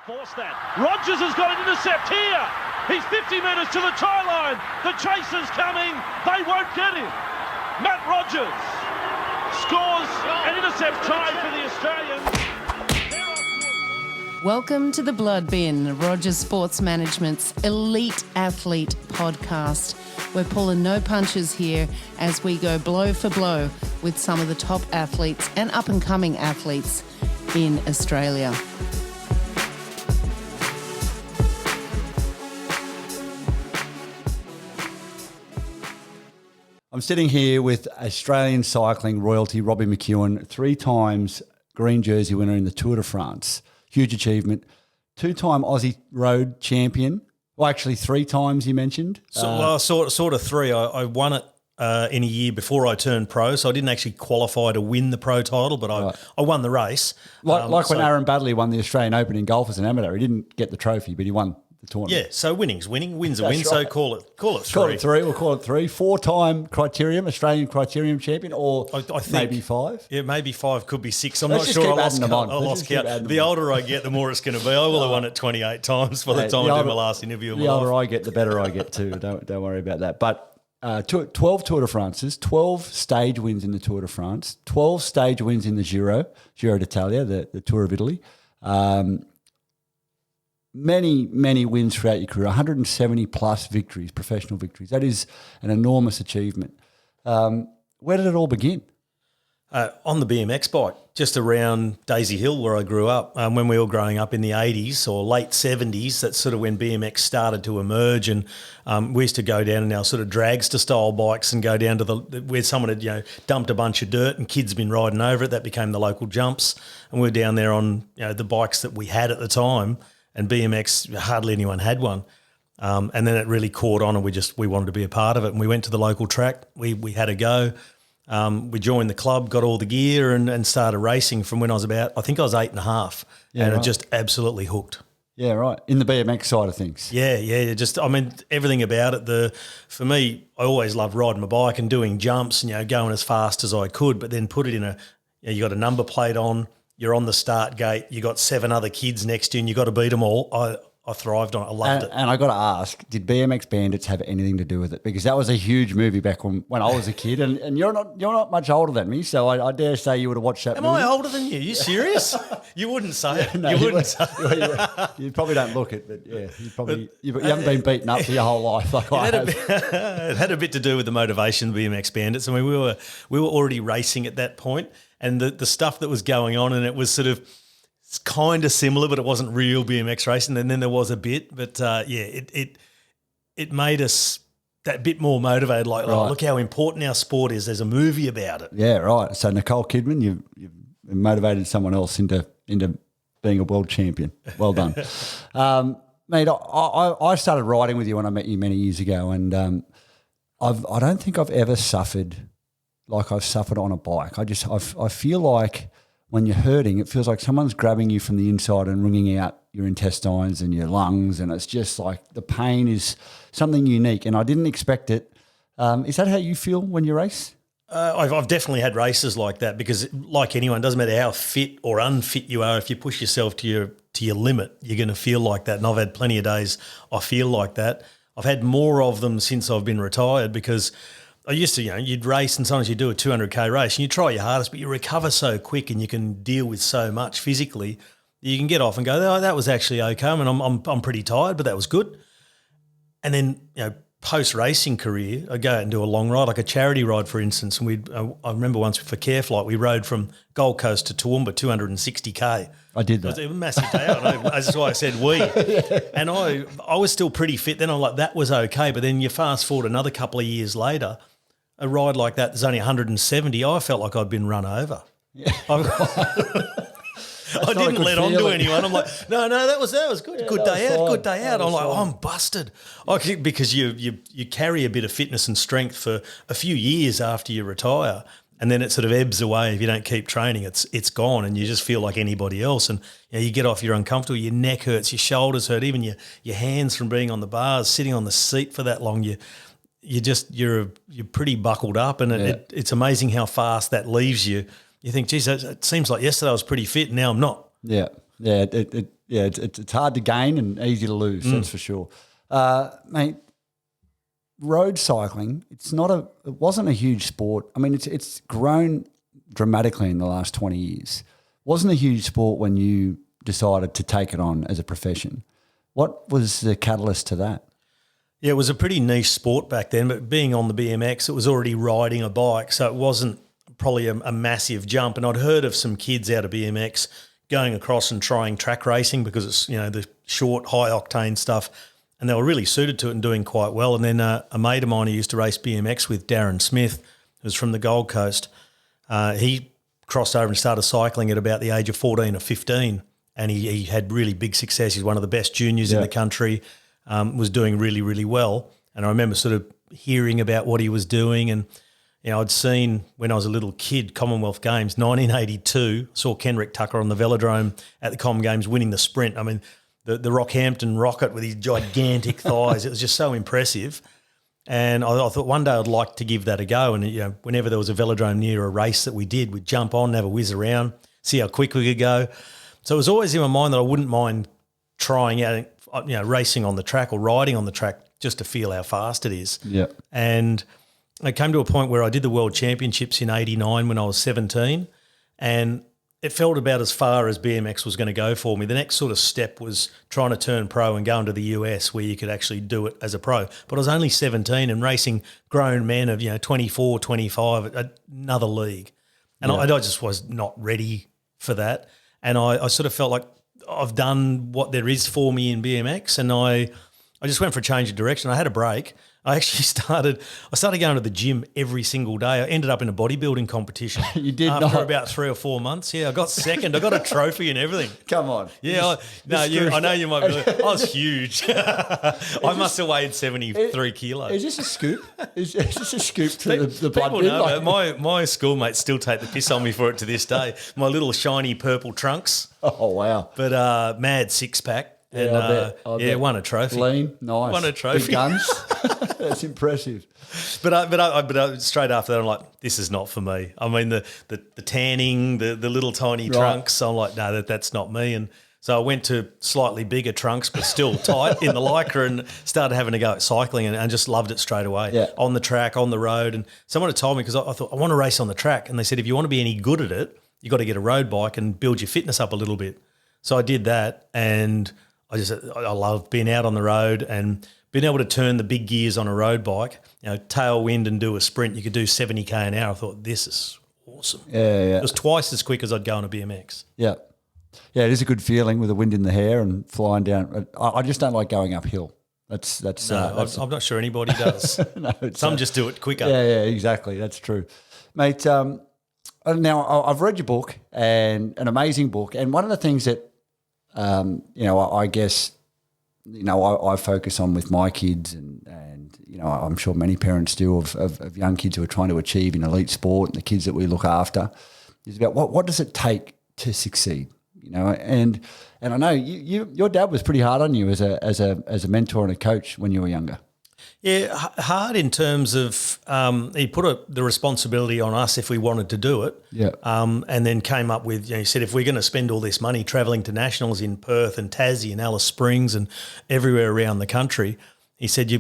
Force that. Rogers has got an intercept here. He's 50 metres to the try line. The chaser's coming. They won't get him. Matt Rogers scores an intercept try for the Australians. Welcome to the Blood Bin, Rogers Sports Management's elite athlete podcast. We're pulling no punches here as we go blow for blow with some of the top athletes and up-and-coming athletes in Australia. I'm sitting here with Australian cycling royalty Robbie McEwen, 3 times green jersey winner in the Tour de France. Huge achievement. 2-time Aussie road champion. Well, actually 3 times you mentioned. Sort of 3. I won it in a year before I turned pro, so I didn't actually qualify to win the pro title, but I won the race. Like when Aaron Baddeley won the Australian Open in golf as an amateur. He didn't get the trophy, but he won the tournament. Yeah, so winning's winning, win's a win, That's so right. call it 3. Call it 3. We'll call it 3. 4-time Australian criterium champion, or I think, maybe 5. Yeah, maybe 5, could be 6. I'm Let's not just sure. keep I adding them on. I lost count. The older I get, the more it's going to be. I will have won it 28 times by the time I do my last interview of my The older life. I get, the better I get too. Don't worry about that. But 12 Tour de France's, 12 stage wins in the Tour de France, 12 stage wins in the Giro d'Italia, the Tour of Italy. Many wins throughout your career, 170 plus victories, professional victories. That is an enormous achievement. Where did it all begin? On the BMX bike, just around Daisy Hill where I grew up. When we were growing up in the 80s or late 70s, that's sort of when BMX started to emerge, and we used to go down in our sort of dragster style bikes and go down to where someone had dumped a bunch of dirt and kids had been riding over it. That became the local jumps, and we were down there on the bikes that we had at the time. And BMX, hardly anyone had one. And then it really caught on, and we wanted to be a part of it. And we went to the local track. We had a go. We joined the club, got all the gear, and started racing from when I was I think I was 8.5. Yeah, and right. it just absolutely hooked. Yeah, right. In the BMX side of things. Yeah. Everything about it. For me, I always loved riding my bike and doing jumps and, going as fast as I could, but then put it in you got a number plate on, you're on the start gate, you got 7 other kids next to you and you got to beat them all. I thrived on it. I loved it. And I got to ask, did BMX Bandits have anything to do with it? Because that was a huge movie back when I was a kid, and you're not much older than me, so I dare say you would have watched that Am movie. I older than you? Are you serious? You wouldn't say it. No, you wouldn't say it. You probably don't look it, but yeah, you haven't been beaten up for your whole life like I have. It had a bit to do with the motivation of BMX Bandits. I mean, we were already racing at that point, and the stuff that was going on, and it was sort of kind of similar, but it wasn't real BMX racing. And then there was a bit, but it made us that bit more motivated. Like, Right. oh, look how important our sport is. There's a movie about it. Yeah, right. So Nicole Kidman, you've motivated someone else into being a world champion. Well done. Mate, I started riding with you when I met you many years ago, and I don't think I've ever suffered like I've suffered on a bike. I feel like when you're hurting, it feels like someone's grabbing you from the inside and wringing out your intestines and your lungs, and it's just like the pain is something unique, and I didn't expect it. Is that how you feel when you race? I've definitely had races like that because, like anyone, it doesn't matter how fit or unfit you are. If you push yourself to your limit, you're going to feel like that. And I've had plenty of days I feel like that. I've had more of them since I've been retired because I used to, you'd race and sometimes you do a 200K race and you try your hardest, but you recover so quick and you can deal with so much physically. You can get off and go, oh, that was actually okay. I mean, I'm pretty tired, but that was good. And then, post-racing career, I go out and do a long ride, like a charity ride, for instance. And I remember once for Careflight, we rode from Gold Coast to Toowoomba, 260K. I did that. It was a massive day out. That's why I said we. Yeah. And I was still pretty fit. Then I'm like, that was okay. But then you fast forward another couple of years later, a ride like that, there's only 170. I felt like I'd been run over. Yeah. I didn't let on to anyone. I'm like, no, that was good. Yeah, good day out. I'm like, I'm busted. Because you carry a bit of fitness and strength for a few years after you retire, and then it sort of ebbs away if you don't keep training. It's gone, and you just feel like anybody else. And you get off, you're uncomfortable. Your neck hurts, your shoulders hurt, even your hands from being on the bars, sitting on the seat for that long. You're pretty buckled up, and it's amazing how fast that leaves you. You think, geez, it seems like yesterday I was pretty fit, and now I'm not. Yeah, it Yeah, it's hard to gain and easy to lose. That's for sure, mate. Road cycling, it wasn't a huge sport. I mean, it's grown dramatically in the last 20 years. Wasn't a huge sport when you decided to take it on as a profession. What was the catalyst to that? Yeah, it was a pretty niche sport back then, but being on the BMX, it was already riding a bike, so it wasn't probably a massive jump. And I'd heard of some kids out of BMX going across and trying track racing because it's, the short, high-octane stuff, and they were really suited to it and doing quite well. And then a mate of mine who used to race BMX with, Darren Smith, who was from the Gold Coast, he crossed over and started cycling at about the age of 14 or 15, and he had really big success. He's one of the best juniors in the country. Was doing really, really well. And I remember sort of hearing about what he was doing. And, I'd seen when I was a little kid, Commonwealth Games, 1982, saw Kenrick Tucker on the velodrome at the Com Games winning the sprint. I mean, the Rockhampton Rocket with his gigantic thighs, it was just so impressive. And I thought one day I'd like to give that a go. And, whenever there was a velodrome near a race that we did, we'd jump on, have a whiz around, see how quick we could go. So it was always in my mind that I wouldn't mind trying out, racing on the track or riding on the track just to feel how fast it is. Yeah. And I came to a point where I did the World Championships in 89 when I was 17, and it felt about as far as BMX was going to go for me. The next sort of step was trying to turn pro and go into the US where you could actually do it as a pro. But I was only 17 and racing grown men of, 24, 25 at another league. And I just was not ready for that. And I sort of felt like I've done what there is for me in BMX, and I just went for a change of direction. I had a break. I actually started going to the gym every single day. I ended up in a bodybuilding competition. You did after not. about 3 or 4 months. Yeah, I got second. I got a trophy and everything. Come on. Yeah, I know you might be. I was huge. I must have weighed 73 kilos. Is this a scoop? Is this a scoop to the blood People bin? know, my schoolmates still take the piss on me for it to this day. My little shiny purple trunks. Oh, wow. But mad six-pack. And I bet. won a trophy. Lean, nice. Won a trophy. Big guns. That's impressive. But I straight after that, I'm like, this is not for me. I mean, the tanning, the little tiny trunks. I'm like, no, that's not me. And so I went to slightly bigger trunks, but still tight in the Lycra, and started having to go at cycling, and just loved it straight away. Yeah. On the track, on the road. And someone had told me, because I thought, I want to race on the track. And they said, if you want to be any good at it, you got to get a road bike and build your fitness up a little bit. So I did that, and I love being out on the road and being able to turn the big gears on a road bike, tailwind and do a sprint. You could do 70k an hour. I thought, this is awesome. Yeah. It was twice as quick as I'd go on a BMX. Yeah. Yeah, it is a good feeling with the wind in the hair and flying down. I just don't like going uphill. I'm not sure anybody does. No, Some just do it quicker. Yeah, exactly. That's true. Mate, now I've read your book, and an amazing book. And one of the things that, I guess, I focus on with my kids, and I'm sure many parents do, of young kids who are trying to achieve in elite sport, and the kids that we look after, is about what does it take to succeed? And I know your dad was pretty hard on you as a mentor and a coach when you were younger. Yeah, hard in terms of he put the responsibility on us if we wanted to do it. Yeah. And then came up with, he said, if we're going to spend all this money travelling to nationals in Perth and Tassie and Alice Springs and everywhere around the country, he said,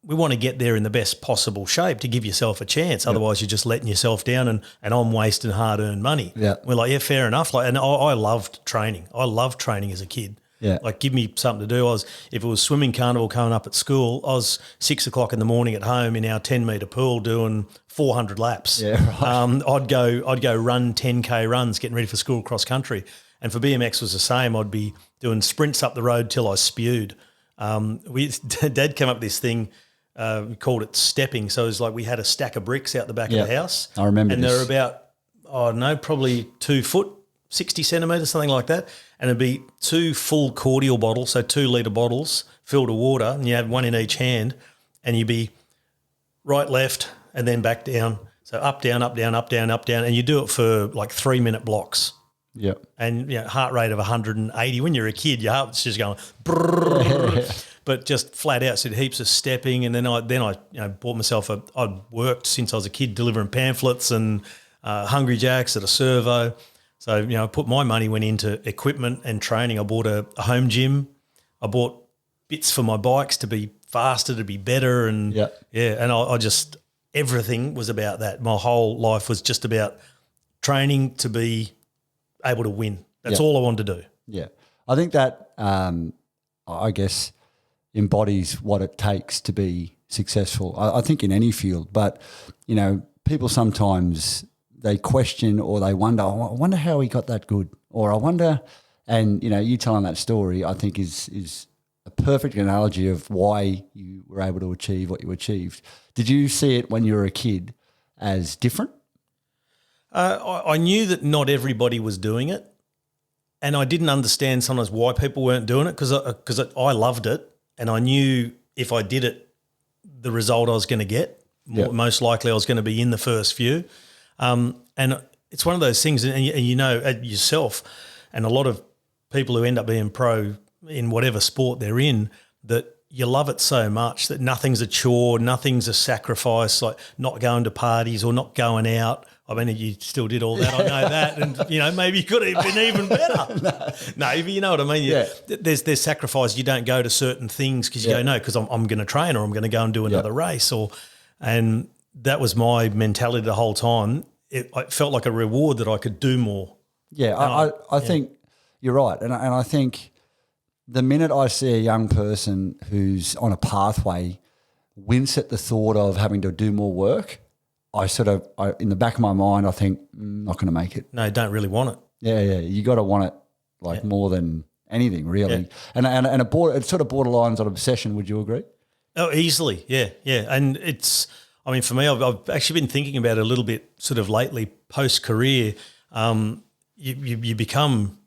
we want to get there in the best possible shape to give yourself a chance. Otherwise, you're just letting yourself down, and I'm wasting hard-earned money. Yeah. We're like, yeah, fair enough. And I loved training. I loved training as a kid. Yeah. Like, give me something to do. If it was swimming carnival coming up at school, I was 6 o'clock in the morning at home in our 10-metre pool doing 400 laps. Yeah, right. I'd go run 10K runs, getting ready for school cross country. And for BMX was the same. I'd be doing sprints up the road till I spewed. Dad came up with this thing, we called it stepping. So it was like we had a stack of bricks out the back of the house. I remember and this. they're about, probably 2 foot, 60 centimetres, something like that. And it'd be 2 full cordial bottles, so 2 litre bottles filled with water, and you had one in each hand, and you'd be right, left, and then back down. So up, down, up, down, up, down, up, down, and you do it for like 3-minute blocks. Yeah. And heart rate of 180. When you're a kid, your heart's just going brrrr, but just flat out. So heaps of stepping, and then I bought myself I'd worked since I was a kid delivering pamphlets and Hungry Jacks at a servo. So, I put my money went into equipment and training. I bought a home gym. I bought bits for my bikes to be faster, to be better. And and I just, everything was about that. My whole life was just about training to be able to win. That's all I wanted to do. Yeah. I think that, I guess, embodies what it takes to be successful. I think in any field, but, people sometimes they question or they wonder, I wonder how he got that good, or I wonder, and you telling that story, I think is a perfect analogy of why you were able to achieve what you achieved. Did you see it when you were a kid as different? I knew that not everybody was doing it, and I didn't understand sometimes why people weren't doing it because I loved it, and I knew if I did it, the result I was going to get. Most likely I was going to be in the first few. And it's one of those things, and yourself and a lot of people who end up being pro in whatever sport they're in, that you love it so much that nothing's a chore, nothing's a sacrifice, like not going to parties or not going out. I mean, you still did all that, I know that, and maybe you could have been even better. No, you know what I mean. There's sacrifice. You don't go to certain things because you go, no, because I'm going to train, or I'm going to go and do another race, and that was my mentality the whole time. It felt like a reward that I could do more. Yeah, I think you're right, and I think the minute I see a young person who's on a pathway wince at the thought of having to do more work, I in the back of my mind, I think, not going to make it. No, don't really want it. Yeah, you got to want it more than anything, really. Yeah. And it sort of borderlines on obsession. Would you agree? Oh, easily, yeah. And it's, I mean, for me, I've actually been thinking about it a little bit sort of lately, post-career. You become,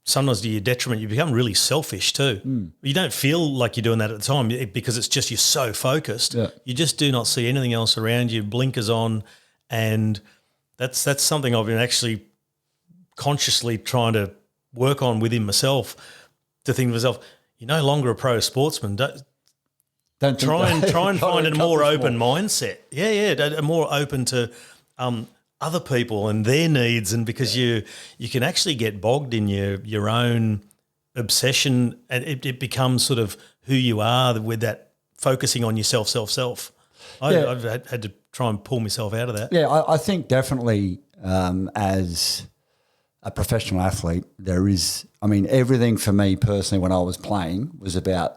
sometimes to your detriment, you become really selfish too. You don't feel like you're doing that at the time because it's just you're so focused. Yeah. You just do not see anything else around you, blinkers on, and that's something I've been actually consciously trying to work on within myself, to think to myself, you're no longer a pro sportsman. Don't try and find a more open mindset. A more open to other people and their needs, and because you can actually get bogged in your own obsession, and it becomes sort of who you are with that focusing on yourself. I've had to try and pull myself out of that. Yeah, I think definitely as a professional athlete, there is, I mean, everything for me personally when I was playing was about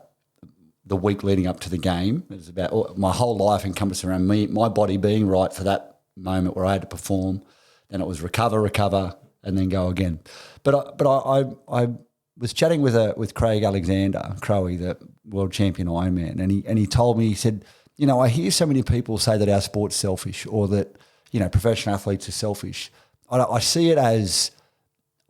the week leading up to the game. It was about my whole life encompassed around me, my body being right for that moment where I had to perform. Then it was recover, and then go again. But I was chatting with Craig Alexander, Crowie, the world champion Ironman, and he told me, he said, I hear so many people say that our sport's selfish, or that professional athletes are selfish. I see it as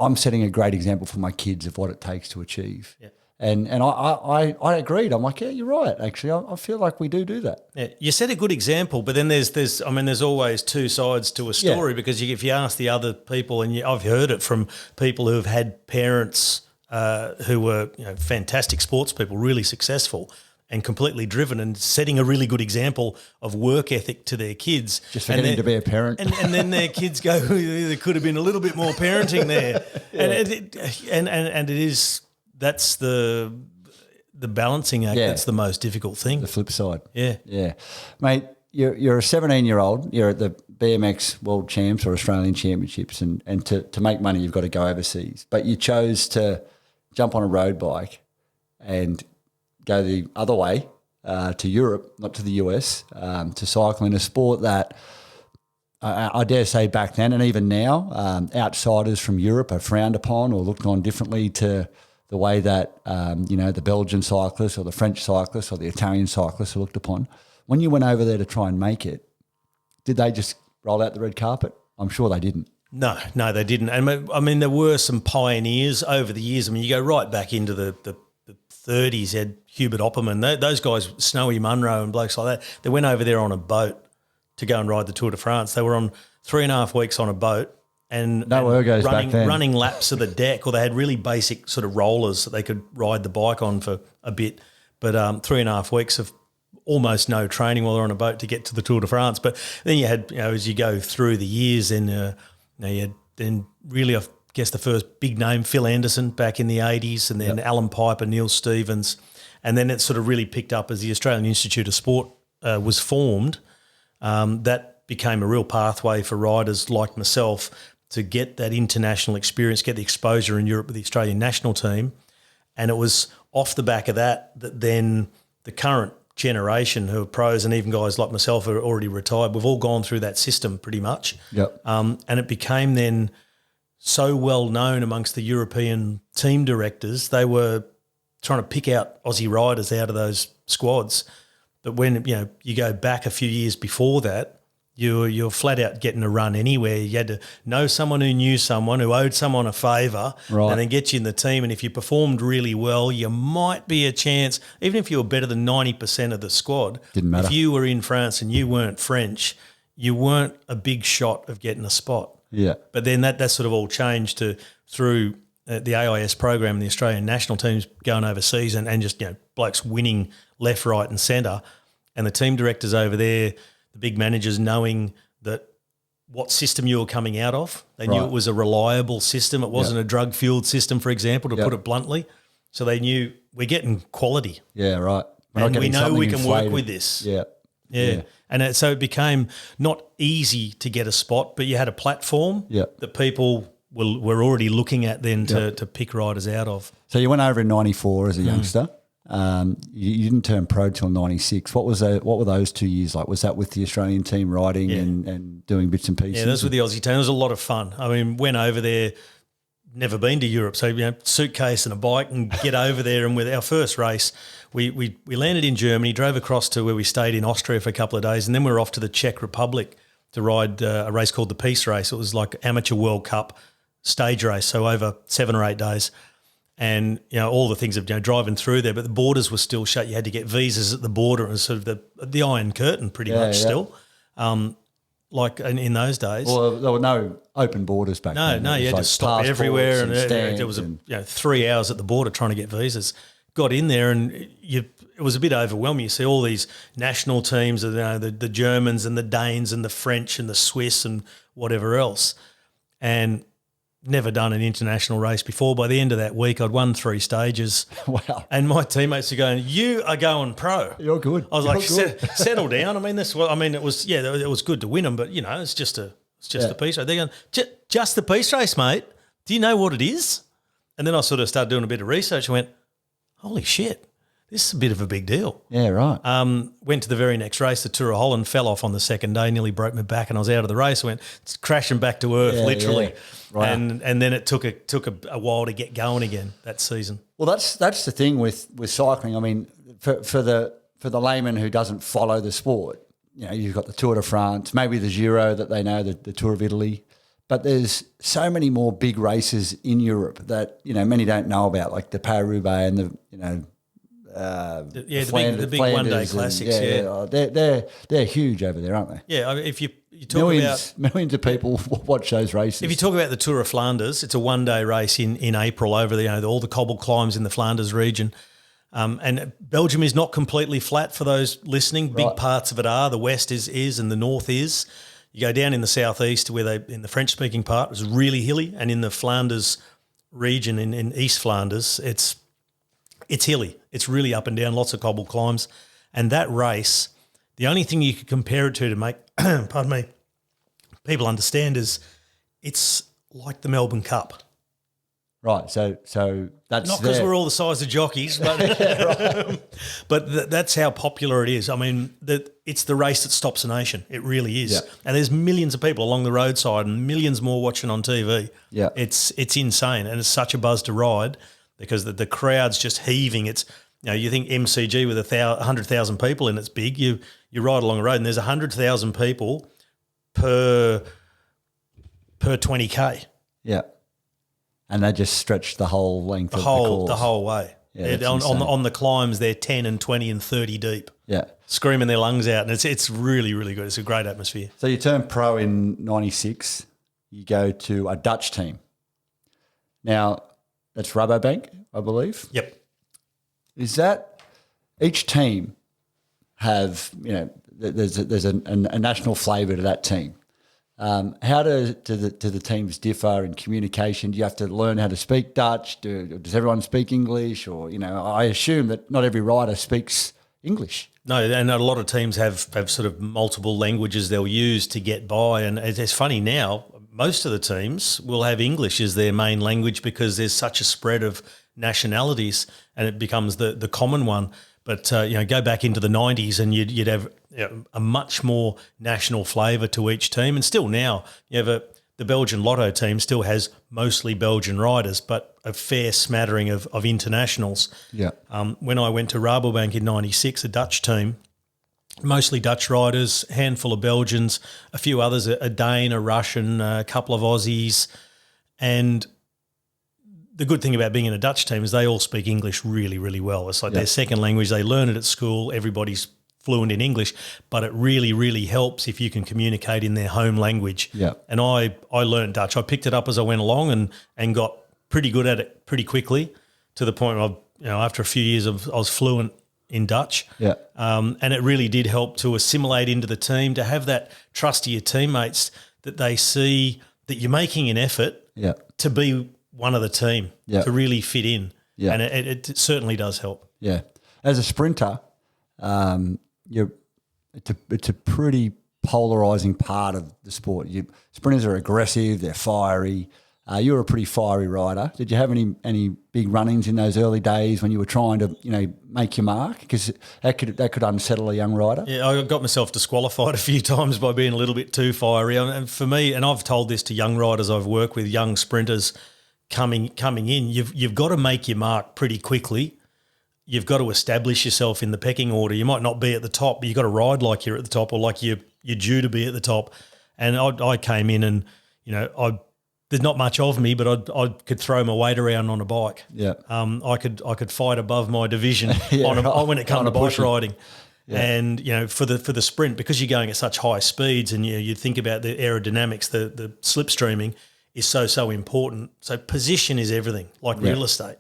I'm setting a great example for my kids of what it takes to achieve. Yeah. And I agreed. I'm like, yeah, you're right. Actually, I feel like we do that. Yeah, you set a good example, but then there's always two sides to a story, because if you ask the other people, and I've heard it from people who have had parents who were fantastic sports people, really successful and completely driven, and setting a really good example of work ethic to their kids. Just forgetting to be a parent. And then their kids go, there could have been a little bit more parenting there. And it is. That's the balancing act. That's the most difficult thing. The flip side. Yeah. Mate, you're a 17-year-old. You're at the BMX World Champs or Australian Championships, and to make money you've got to go overseas. But you chose to jump on a road bike and go the other way to Europe, not to the US, to cycle in a sport that I dare say back then and even now, outsiders from Europe are frowned upon or looked on differently to the way that, the Belgian cyclists or the French cyclists or the Italian cyclists are looked upon. When you went over there to try and make it, did they just roll out the red carpet? I'm sure they didn't. No, they didn't. And I mean, there were some pioneers over the years. I mean, you go right back into the 30s, you had Hubert Opperman, those guys, Snowy Munro and blokes like that, they went over there on a boat to go and ride the Tour de France. They were on 3.5 weeks on a boat, and running laps of the deck, or they had really basic sort of rollers that they could ride the bike on for a bit. But 3.5 weeks of almost no training while they're on a boat to get to the Tour de France. But then you had, as you go through the years, then you had then really, I guess the first big name, Phil Anderson back in the 80s, and then Alan Piper, Neil Stevens. And then it sort of really picked up as the Australian Institute of Sport was formed. That became a real pathway for riders like myself to get that international experience, get the exposure in Europe with the Australian national team. And it was off the back of that then the current generation who are pros, and even guys like myself who are already retired, we've all gone through that system pretty much. Yep. And it became then so well known amongst the European team directors. They were trying to pick out Aussie riders out of those squads. But when you go back a few years before that, you're flat out getting a run anywhere. You had to know someone who knew someone who owed someone a favour, and then get you in the team. And if you performed really well, you might be a chance, even if you were better than 90% of the squad. Didn't matter. If you were in France and you weren't French, you weren't a big shot of getting a spot. Yeah. But then that sort of all changed through the AIS program and the Australian national teams going overseas and just blokes winning left, right and centre, and the team directors over there, the big managers knowing that what system you were coming out of. They knew it was a reliable system. It wasn't a drug-fueled system, for example, to put it bluntly. So they knew we're getting quality. Yeah, right. And we know we can work with this. Yeah. And so it became not easy to get a spot, but you had a platform that people were already looking at then to pick riders out of. So you went over in 94 as a youngster. You didn't turn pro till 96. What were those 2 years like? Was that with the Australian team riding and doing bits and pieces? Yeah, that was with the Aussie team. It was a lot of fun. I mean, went over there, never been to Europe, so suitcase and a bike and get over there. And with our first race, we landed in Germany, drove across to where we stayed in Austria for a couple of days, and then we were off to the Czech Republic to ride a race called the Peace Race. It was like Amateur World Cup stage race, so over 7 or 8 days. And, all the things of driving through there, but the borders were still shut. You had to get visas at the border. It was sort of the Iron Curtain pretty much still, like in those days. Well, there were no open borders back then. No, you had to stop everywhere. And there was 3 hours at the border trying to get visas. Got in there and it was a bit overwhelming. You see all these national teams, the Germans and the Danes and the French and the Swiss and whatever else. And never done an international race before. By the end of that week, I'd won 3 stages. Wow. And my teammates are going, "You are going pro." You're good. I was settle down. It was good to win them, but it's just a piece race. They're going, just the piece race, mate. Do you know what it is? And then I sort of started doing a bit of research and went, holy shit, this is a bit of a big deal. Yeah, right. Went to the very next race, the Tour of Holland, fell off on the second day, nearly broke my back, and I was out of the race. I went crashing back to earth, literally. Yeah. Right. And then it took a while to get going again that season. Well, that's the thing with cycling. I mean, for the layman who doesn't follow the sport, you've got the Tour de France, maybe the Giro that they know, the Tour of Italy. But there's so many more big races in Europe that, many don't know about, like the Paris-Roubaix and the big one-day classics. They're huge over there, aren't they? Yeah, if you talk millions of people watch those races. If you talk about the Tour of Flanders, it's a one-day race in April over all the cobbled climbs in the Flanders region. And Belgium is not completely flat for those listening. Big parts of it are. The west is and the north is. You go down in the southeast where in the French-speaking part, it's really hilly, and in the Flanders region, in East Flanders, it's hilly. It's really up and down, lots of cobble climbs. And that race, the only thing you could compare it to make, pardon me, people understand is it's like the Melbourne Cup. Right, so that's not because we're all the size of jockeys, but but that's how popular it is. I mean, it's the race that stops a nation. It really is, yeah. And there's millions of people along the roadside and millions more watching on TV. Yeah, it's insane, and it's such a buzz to ride because the crowd's just heaving. It's you think MCG with 100,000 people in it's big. You ride along the road and there's 100,000 people per 20K. Yeah. And they just stretched the whole length of the course. The whole way. Yeah, on the climbs, they're 10 and 20 and 30 deep. Yeah. Screaming their lungs out. And it's really, really good. It's a great atmosphere. So you turn pro in 96. You go to a Dutch team. Now, that's Rabobank, I believe. Yep. Is that each team have, there's a national flavour to that team. How do the teams differ in communication? Do you have to learn how to speak Dutch? Does everyone speak English? Or, I assume that not every rider speaks English. No, and a lot of teams have sort of multiple languages they'll use to get by. And it's funny now, most of the teams will have English as their main language because there's such a spread of nationalities and it becomes the common one. But, go back into the 90s and you'd have a much more national flavour to each team. And still now, you have the Belgian Lotto team still has mostly Belgian riders, but a fair smattering of internationals. Yeah. When I went to Rabobank in 96, a Dutch team, mostly Dutch riders, handful of Belgians, a few others, a Dane, a Russian, a couple of Aussies. And the good thing about being in a Dutch team is they all speak English really, really well. It's like their second language. They learn it at school. Everybody's fluent in English, but it really, really helps if you can communicate in their home language. Yeah. And I learned Dutch. I picked it up as I went along and got pretty good at it pretty quickly to the point where, after a few years I was fluent in Dutch. Yeah. And it really did help to assimilate into the team, to have that trust of your teammates that they see that you're making an effort to be one of the team, to really fit in. Yeah. And it certainly does help. Yeah. As a sprinter, it's a pretty polarising part of the sport. Sprinters are aggressive, they're fiery. You were a pretty fiery rider. Did you have any big run-ins in those early days when you were trying to make your mark? Because that could unsettle a young rider. Yeah, I got myself disqualified a few times by being a little bit too fiery. And for me, and I've told this to young riders I've worked with, young sprinters coming in, you've got to make your mark pretty quickly. You've got to establish yourself in the pecking order. You might not be at the top, but you've got to ride like you're at the top or like you're due to be at the top. And I came in and, there's not much of me, but I could throw my weight around on a bike. Yeah. I could fight above my division when it comes to bike riding. Yeah. And, for the sprint, because you're going at such high speeds and you think about the aerodynamics, the slipstreaming is so important. So position is everything, like real estate.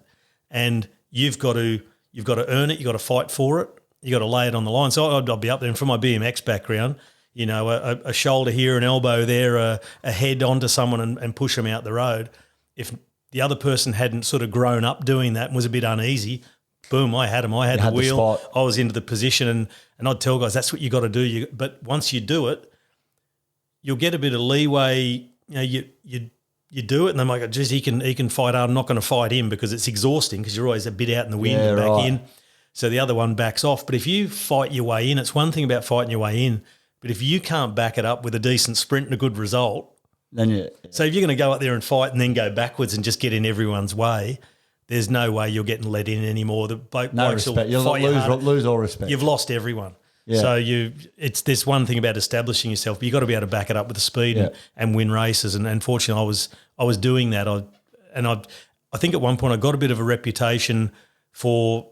And you've got to earn it. You've got to fight for it. You've got to lay it on the line. So I'll be up there. And from my BMX background, a shoulder here, an elbow there, a head onto someone and push them out the road. If the other person hadn't sort of grown up doing that and was a bit uneasy, boom, I had him. I had the wheel. I was into the position and I'd tell guys, that's what you got to do. But once you do it, you'll get a bit of leeway. You do it and they're like, geez, he can fight hard. I'm not going to fight him because it's exhausting because you're always a bit out in the wind and back in. So the other one backs off. But if you fight your way in, it's one thing about fighting your way in, but if you can't back it up with a decent sprint and a good result, then so if you're going to go out there and fight and then go backwards and just get in everyone's way, there's no way you're getting let in anymore. The blokes will lose all respect. You've lost everyone. Yeah. So there's one thing about establishing yourself, but you've got to be able to back it up with the speed and win races. And unfortunately, I was doing that. I think at one point I got a bit of a reputation for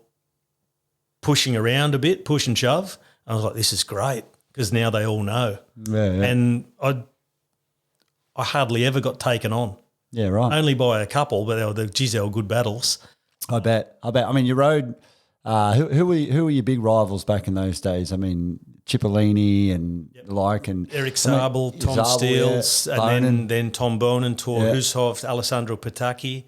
pushing around a bit, push and shove. I was like, this is great because now they all know. Yeah, yeah. And I hardly ever got taken on. Yeah, right. Only by a couple, but they were good battles. I bet. I mean, you rode. Who were your big rivals back in those days? I mean, Cipollini and and Eric Zabel, Tom Steels, and then Tom Bonen, Thor Hushovd, Alessandro Pataki,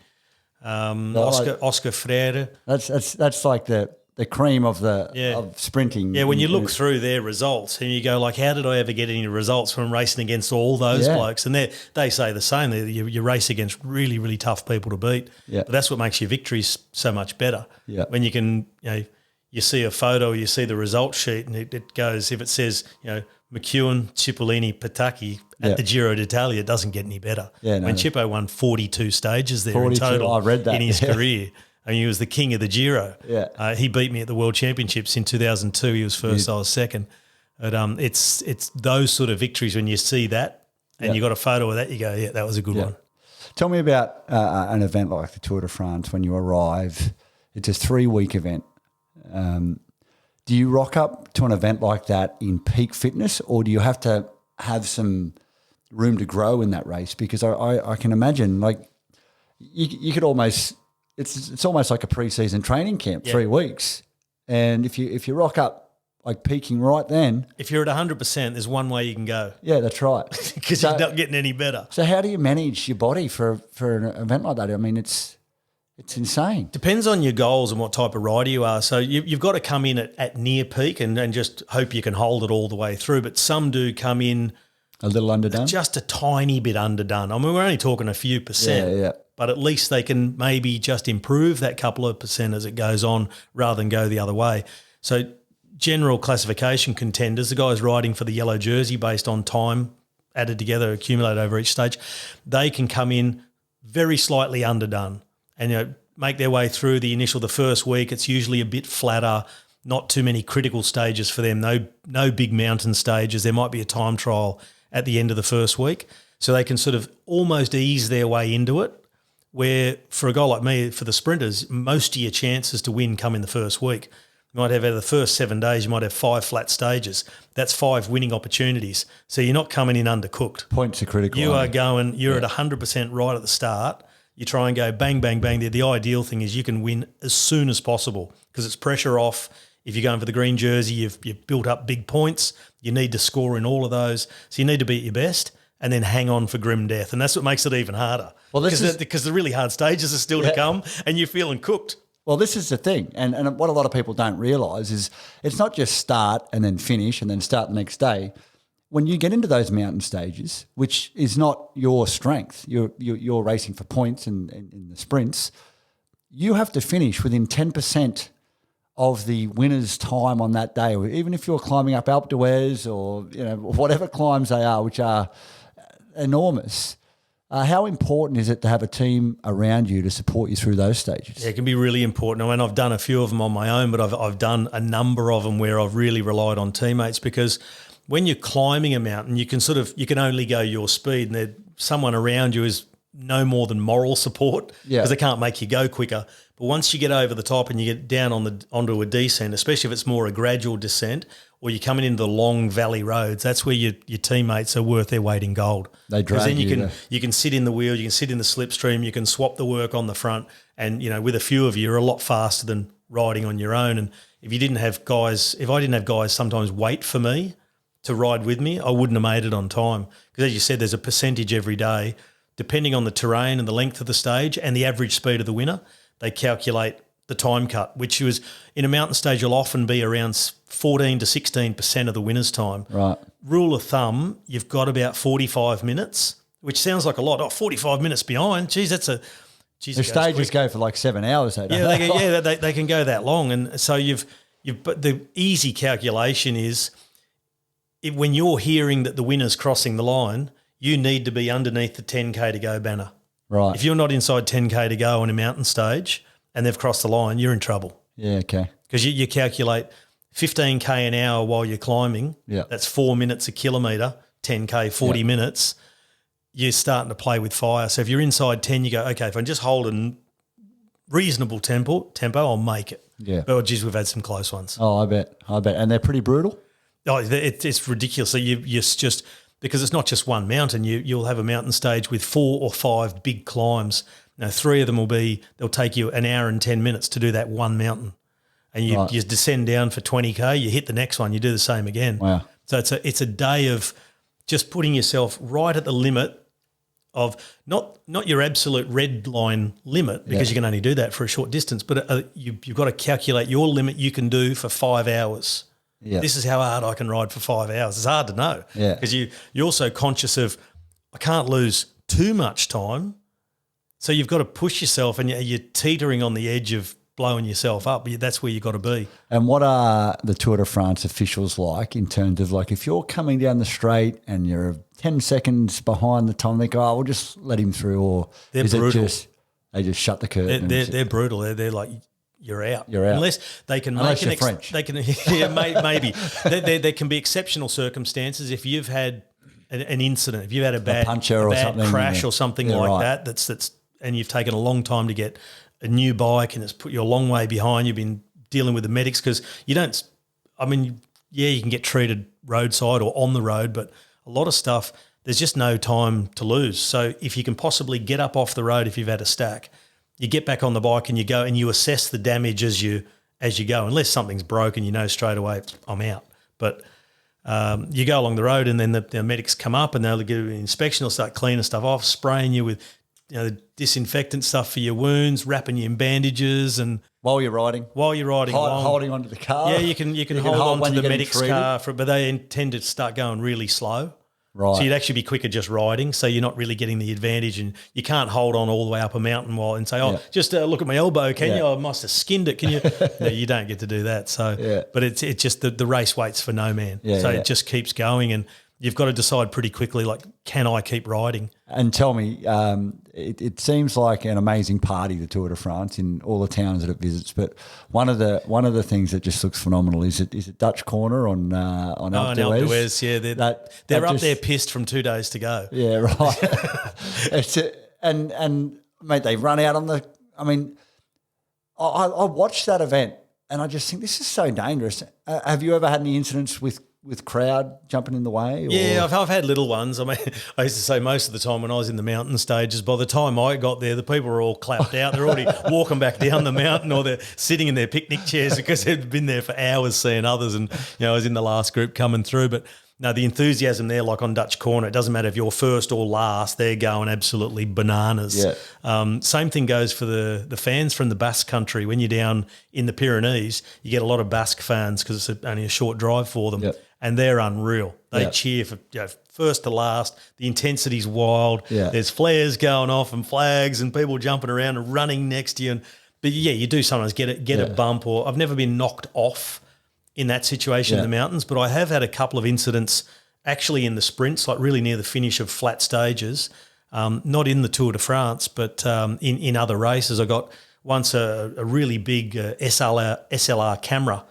Oscar Freire. That's like the cream of of sprinting. Yeah, when you look through their results and you go like, how did I ever get any results from racing against all those blokes? And they say the same. You race against really, really tough people to beat. Yeah. But that's what makes your victories so much better. Yeah. When you can, you see a photo, you see the result sheet, and it goes, if it says, McEwen, Cipollini, Pataki at the Giro d'Italia, it doesn't get any better. Yeah, when Chippo won 42 stages there in total I read that. In his career. I mean, he was the king of the Giro. Yeah. He beat me at the World Championships in 2002. He was first, I was second. But it's those sort of victories when you see that and you got a photo of that, you go, that was a good one. Tell me about an event like the Tour de France when you arrive. It's a 3-week event. Do you rock up to an event like that in peak fitness, or do you have to have some room to grow in that race? Because I can imagine, like, you could almost... It's almost like a pre-season training camp, 3 weeks. And if you rock up like peaking right then. If you're at 100%, there's one way you can go Yeah, that's right. because you're not getting any better. So how do you manage your body for an event like that? I mean, it's insane. Depends on your goals and what type of rider you are. So you've got to come in at near peak and just hope you can hold it all the way through. But some do come in A little underdone? just a tiny bit underdone. I mean, we're only talking a few percent. Yeah. But at least they can maybe just improve that couple of percent as it goes on rather than go the other way. So general classification contenders, the guys riding for the yellow jersey based on time added together, accumulated over each stage, they can come in very slightly underdone and make their way through the first week. It's usually a bit flatter, not too many critical stages for them, no big mountain stages. There might be a time trial at the end of the first week. So they can sort of almost ease their way into it, where for a guy like me, for the sprinters, most of your chances to win come in the first week. You might have out of the first 7 days, you might have 5 flat stages. That's 5 winning opportunities. So you're not coming in undercooked. Points are critical. You're at 100% right at the start. You try and go bang, bang, bang. The ideal thing is you can win as soon as possible because it's pressure off. If you're going for the green jersey, you've built up big points. You need to score in all of those. So you need to be at your best and then hang on for grim death. And that's what makes it even harder. Well, because the really hard stages are still to come and you're feeling cooked. Well, this is the thing, and what a lot of people don't realise is it's not just start and then finish and then start the next day. When you get into those mountain stages, which is not your strength, you're racing for points and in the sprints, you have to finish within 10% of the winner's time on that day, even if you're climbing up Alpe d'Huez or whatever climbs they are, which are enormous. How important is it to have a team around you to support you through those stages? Yeah, it can be really important. I mean, I've done a few of them on my own, but I've done a number of them where I've really relied on teammates because when you're climbing a mountain, you can only go your speed, and someone around you is no more than moral support because they can't make you go quicker. But once you get over the top and you get down onto a descent, especially if it's more a gradual descent, or you're coming into the long valley roads, that's where your teammates are worth their weight in gold. They drag then you can sit in the wheel, you can sit in the slipstream, you can swap the work on the front, and with a few of you, you're a lot faster than riding on your own. And if I didn't have guys sometimes wait for me to ride with me, I wouldn't have made it on time. Because as you said, there's a percentage every day, depending on the terrain and the length of the stage and the average speed of the winner, they calculate the time cut, which was in a mountain stage will often be around 14 to 16% of the winner's time. Right. Rule of thumb, you've got about 45 minutes, which sounds like a lot. 45 minutes behind. Geez, that's a... Geez, the stages go for like 7 hours. They can go that long. And so but the easy calculation is when you're hearing that the winner's crossing the line, you need to be underneath the 10K to go banner. Right. If you're not inside 10K to go on a mountain stage and they've crossed the line, you're in trouble. Yeah, okay. Because you calculate 15K an hour while you're climbing. Yeah. That's 4 minutes a kilometre, 10K, 40 minutes. You're starting to play with fire. So if you're inside 10, you go, okay, if I'm just holding reasonable tempo, I'll make it. Yeah. But, geez, we've had some close ones. Oh, I bet. And they're pretty brutal? Oh, it's ridiculous. So you're just – because it's not just one mountain. You'll have a mountain stage with 4 or 5 big climbs. Now, 3 of them they'll take you an hour and 10 minutes to do that one mountain. And you descend down for 20K, you hit the next one, you do the same again. Wow. So it's a day of just putting yourself right at the limit of not your absolute red line limit because you can only do that for a short distance, but you've got to calculate your limit you can do for 5 hours. Yeah. This is how hard I can ride for 5 hours. It's hard to know because you're also conscious of I can't lose too much time. So you've got to push yourself and you're teetering on the edge of blowing yourself up. That's where you've got to be. And what are the Tour de France officials like in terms of like if you're coming down the straight and you're 10 seconds behind the time, they go, oh, we'll just let him through, or they're brutal. They just shut the curtain? They're brutal. They're like, you're out. You're out. Unless they can Unless make French. They can, maybe. There can be exceptional circumstances if you've had an incident, if you've had a bad crash or something like that, and you've taken a long time to get a new bike and it's put you a long way behind. You've been dealing with the medics because you don't. I mean, you can get treated roadside or on the road, but a lot of stuff there's just no time to lose. So if you can possibly get up off the road if you've had a stack, you get back on the bike and you go and you assess the damage as you as you go, unless something's broken, you know straight away I'm out. But you go along the road and then the medics come up and they'll give you an inspection. They'll start cleaning stuff off, spraying you with the disinfectant stuff for your wounds, wrapping you in bandages and While you're riding along. holding onto the car. Yeah, you can hold on to the medic's treated. car, but they tend to start going really slow. Right. So you'd actually be quicker just riding, so you're not really getting the advantage, and you can't hold on all the way up a mountain and say, just look at my elbow, can you? I must have skinned it, can you? No, you don't get to do that. So, but it's just the race waits for no man. It just keeps going, and you've got to decide pretty quickly, like, can I keep riding? And tell me, it seems like an amazing party, the Tour de France, in all the towns that it visits. But one of the things that just looks phenomenal is it Dutch Corner on Alpe d'Huez. Yeah, they're up there pissed from 2 days to go. Yeah, right. And mate, they run out on the. I mean, I watched that event and I just think this is so dangerous. Have you ever had any incidents with crowd jumping in the way? Or? Yeah, I've had little ones. I mean, I used to say most of the time when I was in the mountain stages, by the time I got there, the people were all clapped out. They're already walking back down the mountain, or they're sitting in their picnic chairs because they'd been there for hours seeing others. And, I was in the last group coming through. But no, the enthusiasm there, like on Dutch Corner, it doesn't matter if you're first or last, they're going absolutely bananas. Yeah. Same thing goes for the fans from the Basque country. When you're down in the Pyrenees, you get a lot of Basque fans because it's only a short drive for them. Yep. And they're unreal. They cheer for first to last. The intensity's wild. Yeah. There's flares going off and flags and people jumping around and running next to you. But you do sometimes get a bump, or I've never been knocked off in that situation in the mountains, but I have had a couple of incidents actually in the sprints, like really near the finish of flat stages, not in the Tour de France, but in other races. I got once a really big SLR camera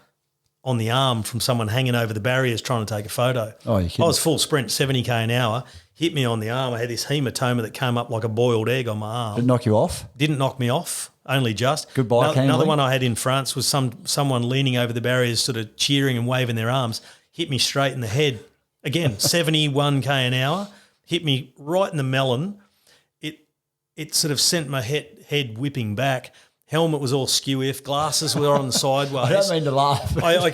on the arm from someone hanging over the barriers trying to take a photo. Oh, you're kidding. I was full sprint, 70k an hour, hit me on the arm. I had this hematoma that came up like a boiled egg on my arm. Did it knock you off? Didn't knock me off, only just. Good bike handling. Another one I had in France was someone leaning over the barriers, sort of cheering and waving their arms, hit me straight in the head. Again, 71k an hour, hit me right in the melon. It sort of sent my head whipping back. Helmet was all skew-if. Glasses were on the sideways. I don't mean to laugh. I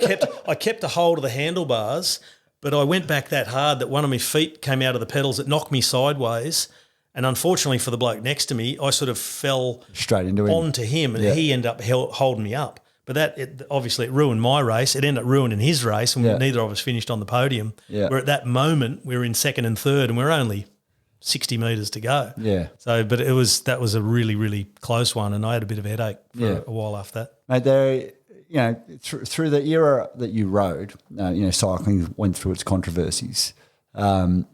kept a hold of the handlebars, but I went back that hard that one of my feet came out of the pedals. It knocked me sideways, and unfortunately for the bloke next to me, I sort of fell straight into him. Onto him, and he ended up holding me up. But obviously it ruined my race. It ended up ruining his race, and neither of us finished on the podium. Yeah. Where at that moment we were in second and third, and we were only 60 metres to go. Yeah. So, but that was a really, really close one, and I had a bit of a headache for a while after that. Mate, there, through the era that you rode, cycling went through its controversies. What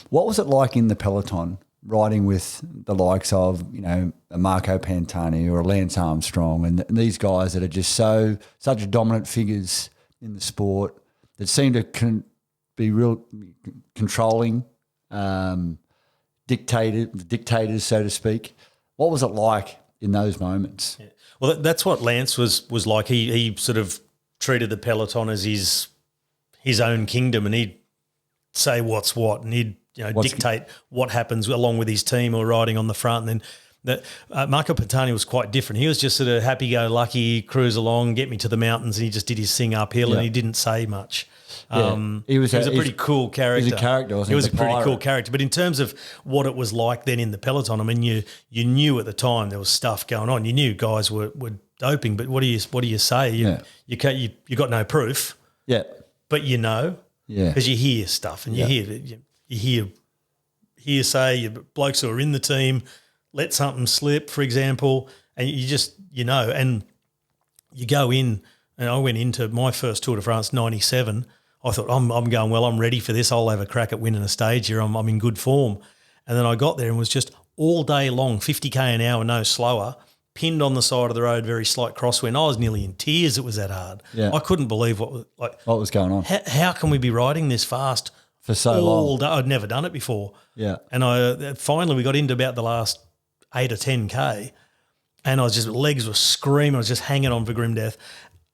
was it like in the peloton, riding with the likes of, a Marco Pantani or a Lance Armstrong and these guys that are just such dominant figures in the sport that seem to be real controlling, dictators, so to speak. What was it like in those moments? Yeah. Well, that's what Lance was like. He sort of treated the peloton as his own kingdom, and he'd say what's what, and he'd dictate what happens along with his team or riding on the front. And then Marco Pantani was quite different. He was just sort of happy-go-lucky, cruise along, get me to the mountains, and he just did his thing uphill, and he didn't say much. He was a pretty cool character. He was a character, wasn't he? He was a pretty cool character. But in terms of what it was like then in the peloton, I mean, you knew at the time there was stuff going on. You knew guys were doping, but what do you say? You got no proof. Yeah. But because you hear stuff, and you hear say blokes who are in the team let something slip, for example, and you just and you go in. And I went into my first Tour de France, 97. I thought, I'm going well, I'm ready for this. I'll have a crack at winning a stage here. I'm in good form. And then I got there and was just all day long, 50k an hour, no slower, pinned on the side of the road, very slight crosswind. I was nearly in tears. It was that hard. Yeah. I couldn't believe what was going on. How can we be riding this fast for so long? I'd never done it before. Yeah. And finally we got into about the last 8 or 10k, and legs were screaming. I was just hanging on for grim death.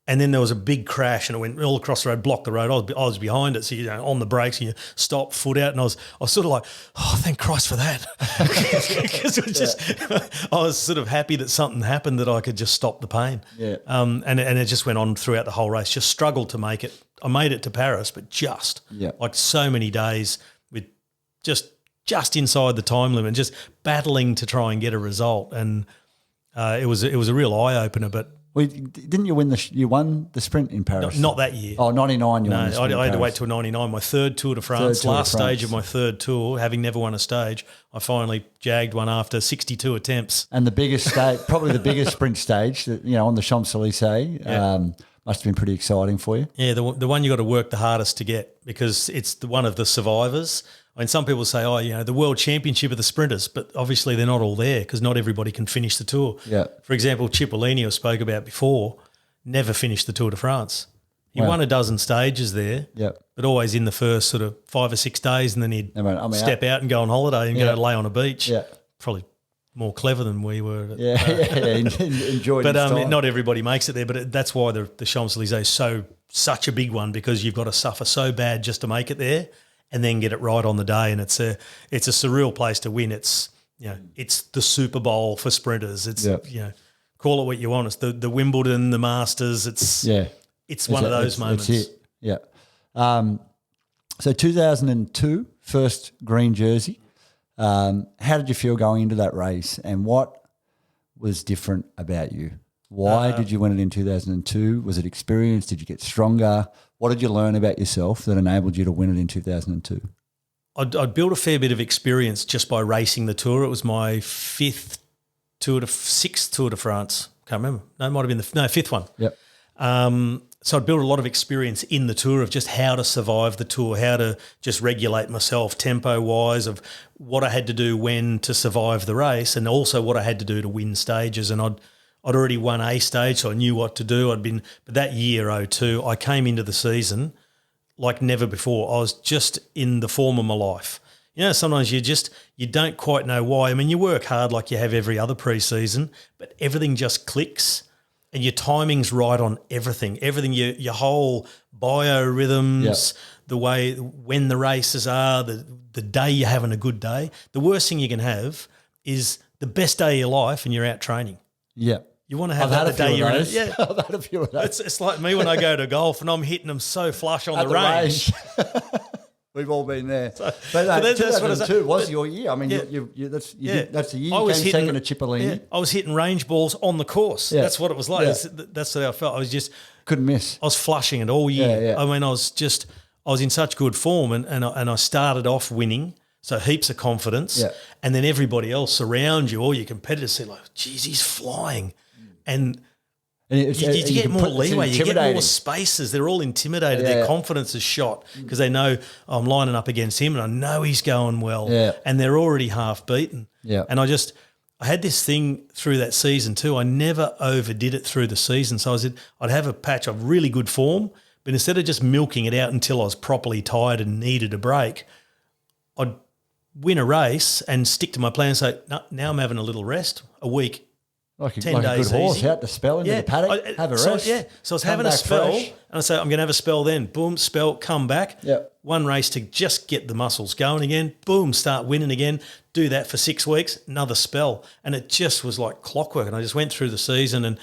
And then there was a big crash and it went all across the road, blocked the road. I was behind it, so on the brakes and you stop, foot out, and I was sort of like, oh, thank Christ for that. Because it was just, I was sort of happy that something happened that I could just stop the pain. Yeah. And it just went on throughout the whole race. Just struggled to make it. I made it to Paris, but like so many days with just inside the time limit, just battling to try and get a result. And it was a real eye opener, but. Well, didn't you win you won the sprint in Paris? Not that year. Oh, 99 you won the No, sprint I had to in wait till 99, my third Tour de France, last stage of my third tour, having never won a stage. I finally jagged one after 62 attempts. And the biggest stage, probably the biggest sprint stage, on the Champs-Élysées, must have been pretty exciting for you. Yeah, the one you got to work the hardest to get because it's one of the survivors. I mean, some people say, the World Championship of the sprinters, but obviously they're not all there because not everybody can finish the Tour. Yeah. For example, Cipollini, I spoke about before, never finished the Tour de France. He won a dozen stages there, but always in the first sort of 5 or 6 days, and then he'd step out and go on holiday and go lay on a beach. Yeah. Probably more clever than we were. Enjoyed But his time. not everybody makes it there, but that's why the Champs-Élysées is such a big one because you've got to suffer so bad just to make it there. And then get it right on the day, and it's a surreal place to win. It's it's the Super Bowl for sprinters. It's call it what you want. It's the Wimbledon, the Masters. It's one of those moments. That's it. Yeah. So 2002, first green jersey. How did you feel going into that race, and what was different about you? Why did you win it in 2002? Was it experience? Did you get stronger? What did you learn about yourself that enabled you to win it in 2002? I'd built a fair bit of experience just by racing the Tour. It was my sixth Tour de France. Can't remember. No, it might have been fifth one. Yep. So I'd built a lot of experience in the Tour of just how to survive the Tour, how to just regulate myself tempo-wise, of what I had to do when to survive the race, and also what I had to do to win stages. And I'd already won a stage, so I knew what to do. But that year, 2002, I came into the season like never before. I was just in the form of my life. Sometimes you don't quite know why. I mean, you work hard like you have every other pre-season, but everything just clicks and your timing's right on everything. Everything, your whole biorhythms, the way when the races are, the day you're having a good day. The worst thing you can have is the best day of your life and you're out training. Yeah. You want to have that the day you're in it. Yeah, I've had a few of those. It's like me when I go to golf and I'm hitting them so flush on the range. We've all been there. But that's 2002 what was your year. I mean, that's the year I you was came second at Cipollini. Yeah, I was hitting range balls on the course. Yeah. That's what it was like. Yeah. That's how I felt. Couldn't miss. I was flushing it all year. Yeah. I mean, I was in such good form and I started off winning. So heaps of confidence. Yeah. And then everybody else around you, all your competitors, say like, geez, he's flying. And you get more leeway, you get more spaces. They're all intimidated. Yeah. Their confidence is shot because they know I'm lining up against him and I know he's going well. Yeah. And they're already half beaten. Yeah. And I had this thing through that season too. I never overdid it through the season. So I'd have a patch of really good form, but instead of just milking it out until I was properly tired and needed a break, I'd win a race and stick to my plan and say, no, now I'm having a little rest, a week. 10 days a good horse easy. out to spell into the paddock, have a rest. So I was having a spell, fresh. And I say I'm going to have a spell then. Boom, spell, come back. Yep. One race to just get the muscles going again. Boom, start winning again. Do that for 6 weeks, another spell. And it just was like clockwork. And I just went through the season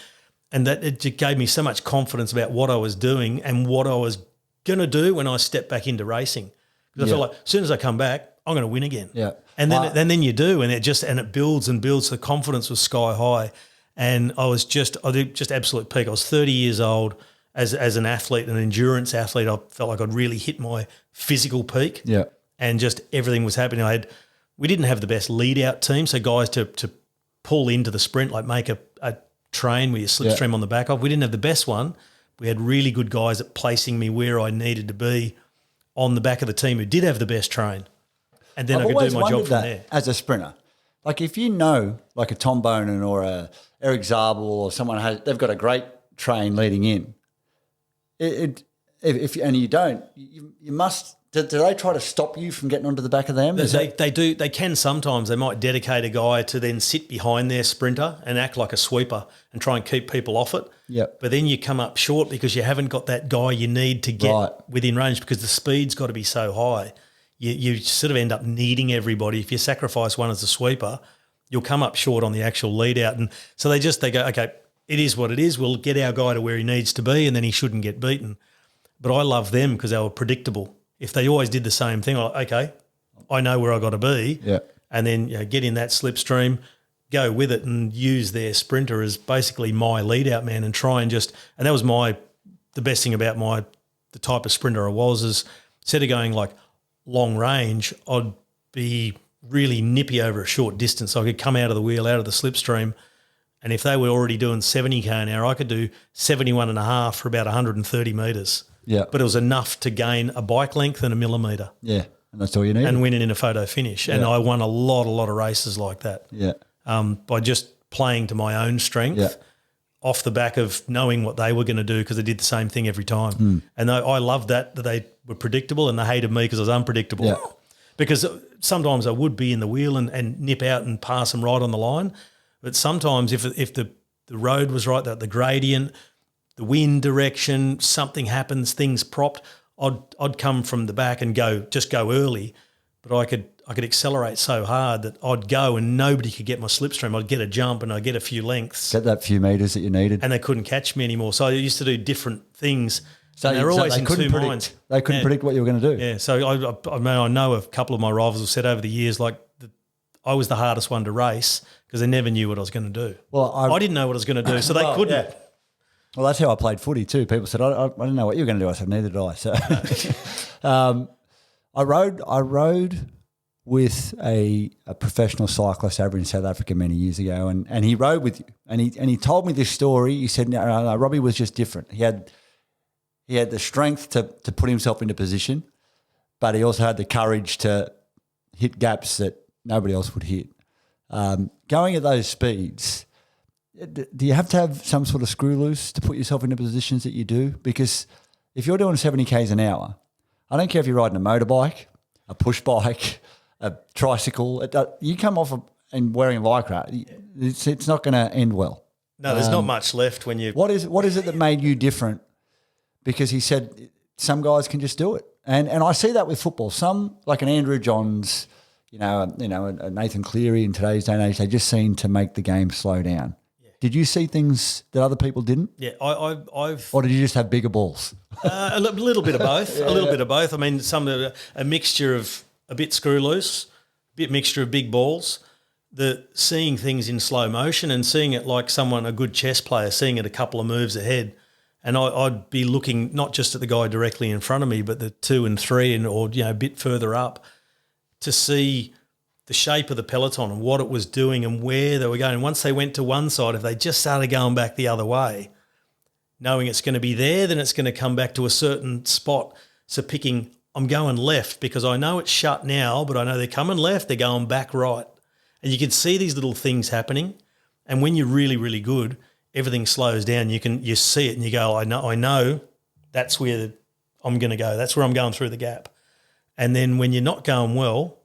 and that it just gave me so much confidence about what I was doing and what I was going to do when I stepped back into racing. Because I felt like as soon as I come back, I'm going to win again. Yeah. And then you do, and it builds and builds. The confidence was sky high. And I did just absolute peak. I was 30 years old as an athlete, an endurance athlete. I felt like I'd really hit my physical peak. Yeah. And just everything was happening. We didn't have the best lead out team, so guys to pull into the sprint, like make a train where you slipstream on the back of. We didn't have the best one. We had really good guys at placing me where I needed to be on the back of the team who did have the best train. And then I could do my job from there. As a sprinter, like if you know, like a Tom Bonin or a Eric Zabel or someone they've got a great train leading in. If you don't, you must Do they try to stop you from getting onto the back of them? They do. They can sometimes. They might dedicate a guy to then sit behind their sprinter and act like a sweeper and try and keep people off it. Yep. But then you come up short because you haven't got that guy you need to get within range because the speed's got to be so high. You sort of end up needing everybody. If you sacrifice one as a sweeper, you'll come up short on the actual lead out. And so they go, okay, it is what it is. We'll get our guy to where he needs to be and then he shouldn't get beaten. But I love them because they were predictable. If they always did the same thing, I'm like, okay, I know where I got to be, and then get in that slipstream, go with it, and use their sprinter as basically my lead out man, and try and and that was the best thing about the type of sprinter I was is instead of going like long range, I'd be really nippy over a short distance. I could come out of the wheel, out of the slipstream, and if they were already doing 70k an hour, I could do 71.5 for about 130 metres. Yeah. But it was enough to gain a bike length and a millimetre. Yeah, and that's all you need. And win it in a photo finish. And I won a lot of races like that. Yeah. By just playing to my own strength off the back of knowing what they were going to do because they did the same thing every time. And I loved that they were predictable and they hated me because I was unpredictable. Yeah. Because sometimes I would be in the wheel and nip out and pass them right on the line. But sometimes if the road was right, the gradient – the wind direction, something happens, things propped, I'd come from the back and go early, but I could accelerate so hard that I'd go and nobody could get my slipstream. I'd get a jump and I'd get a few lengths. Get that few metres that you needed. And they couldn't catch me anymore. So I used to do different things. So they were always in two minds. They couldn't predict what you were going to do. Yeah, so I know a couple of my rivals have said over the years I was the hardest one to race because they never knew what I was going to do. Well, I didn't know what I was going to do, so they couldn't. Yeah. Well, that's how I played footy too. People said, I didn't know what you were going to do. I said, neither did I. So I rode with a professional cyclist over in South Africa many years ago, and he rode with you. And he told me this story. He said, no, Robbie was just different. He had the strength to put himself into position, but he also had the courage to hit gaps that nobody else would hit. Going at those speeds, do you have to have some sort of screw loose to put yourself into positions that you do? Because if you're doing 70 k's an hour, I don't care if you're riding a motorbike, a push bike, a tricycle, you come off and wearing Lycra, it's not going to end well. No, there's not much left when you... What is it that made you different? Because he said some guys can just do it. And I see that with football. Some, like an Andrew Johns, a Nathan Cleary in today's day and age, they just seem to make the game slow down. Did you see things that other people didn't? Yeah, I've. Or did you just have bigger balls? A little bit of both. A little bit of both. I mean, a mixture of a bit screw loose, a bit mixture of big balls. Seeing things in slow motion and seeing it like a good chess player, seeing it a couple of moves ahead, and I'd be looking not just at the guy directly in front of me, but the 2 and 3 or a bit further up to see the shape of the peloton and what it was doing and where they were going. And once they went to one side, if they just started going back the other way, knowing it's going to be there, then it's going to come back to a certain spot. So I'm going left because I know it's shut now, but I know they're coming left, they're going back right. And you can see these little things happening. And when you're really, really good, everything slows down. You see it and you go, I know that's where I'm going to go. That's where I'm going through the gap. And then when you're not going well,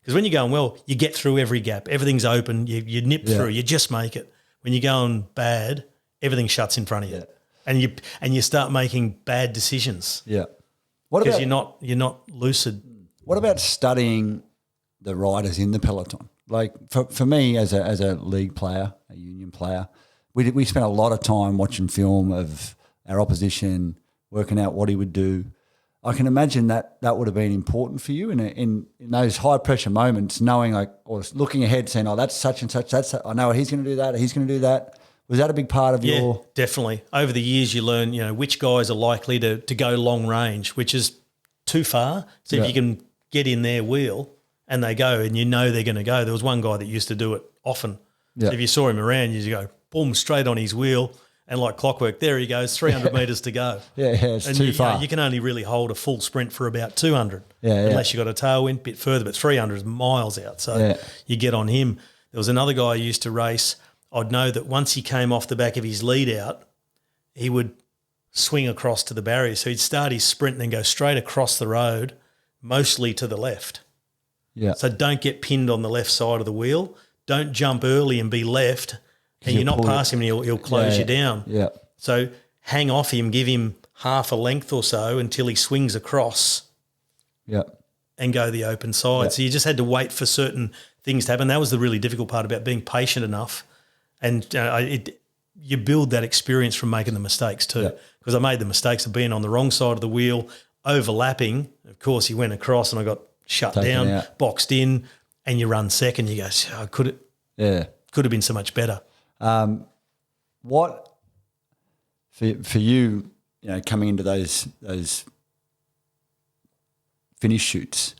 because when you're going well, you get through every gap. Everything's open. You nip through. You just make it. When you're going bad, everything shuts in front of you, and you start making bad decisions. Yeah, because you're not lucid. What about studying the riders in the peloton? Like for me as a league player, a union player, we spent a lot of time watching film of our opposition, working out what he would do. I can imagine that would have been important for you in those high pressure moments, knowing or looking ahead, saying, "Oh, that's such and such. I know he's going to do that. He's going to do that." Was that a big part of your? Yeah, definitely. Over the years, you learn, which guys are likely to go long range, which is too far. So if you can get in their wheel and they go, and they're going to go. There was one guy that used to do it often. Yeah. So if you saw him around, you just go boom straight on his wheel. And like clockwork, there he goes, 300 metres to go. It's too far. You can only really hold a full sprint for about 200 unless you've got a tailwind, a bit further, but 300 is miles out. So you get on him. There was another guy I used to race. I'd know that once he came off the back of his lead out, he would swing across to the barrier. So he'd start his sprint and then go straight across the road mostly to the left. Yeah. So don't get pinned on the left side of the wheel. Don't jump early and be left, and you're not past him, and he'll close you down. Yeah. So hang off him, give him half a length or so until he swings across. Yeah. And go the open side. Yeah. So you just had to wait for certain things to happen. That was the really difficult part about being patient enough. And you build that experience from making the mistakes too. Because I made the mistakes of being on the wrong side of the wheel, overlapping. Of course, he went across and I got shut down, boxed in, and you run second. You go, oh, could have been so much better. What for you, coming into those finish shoots,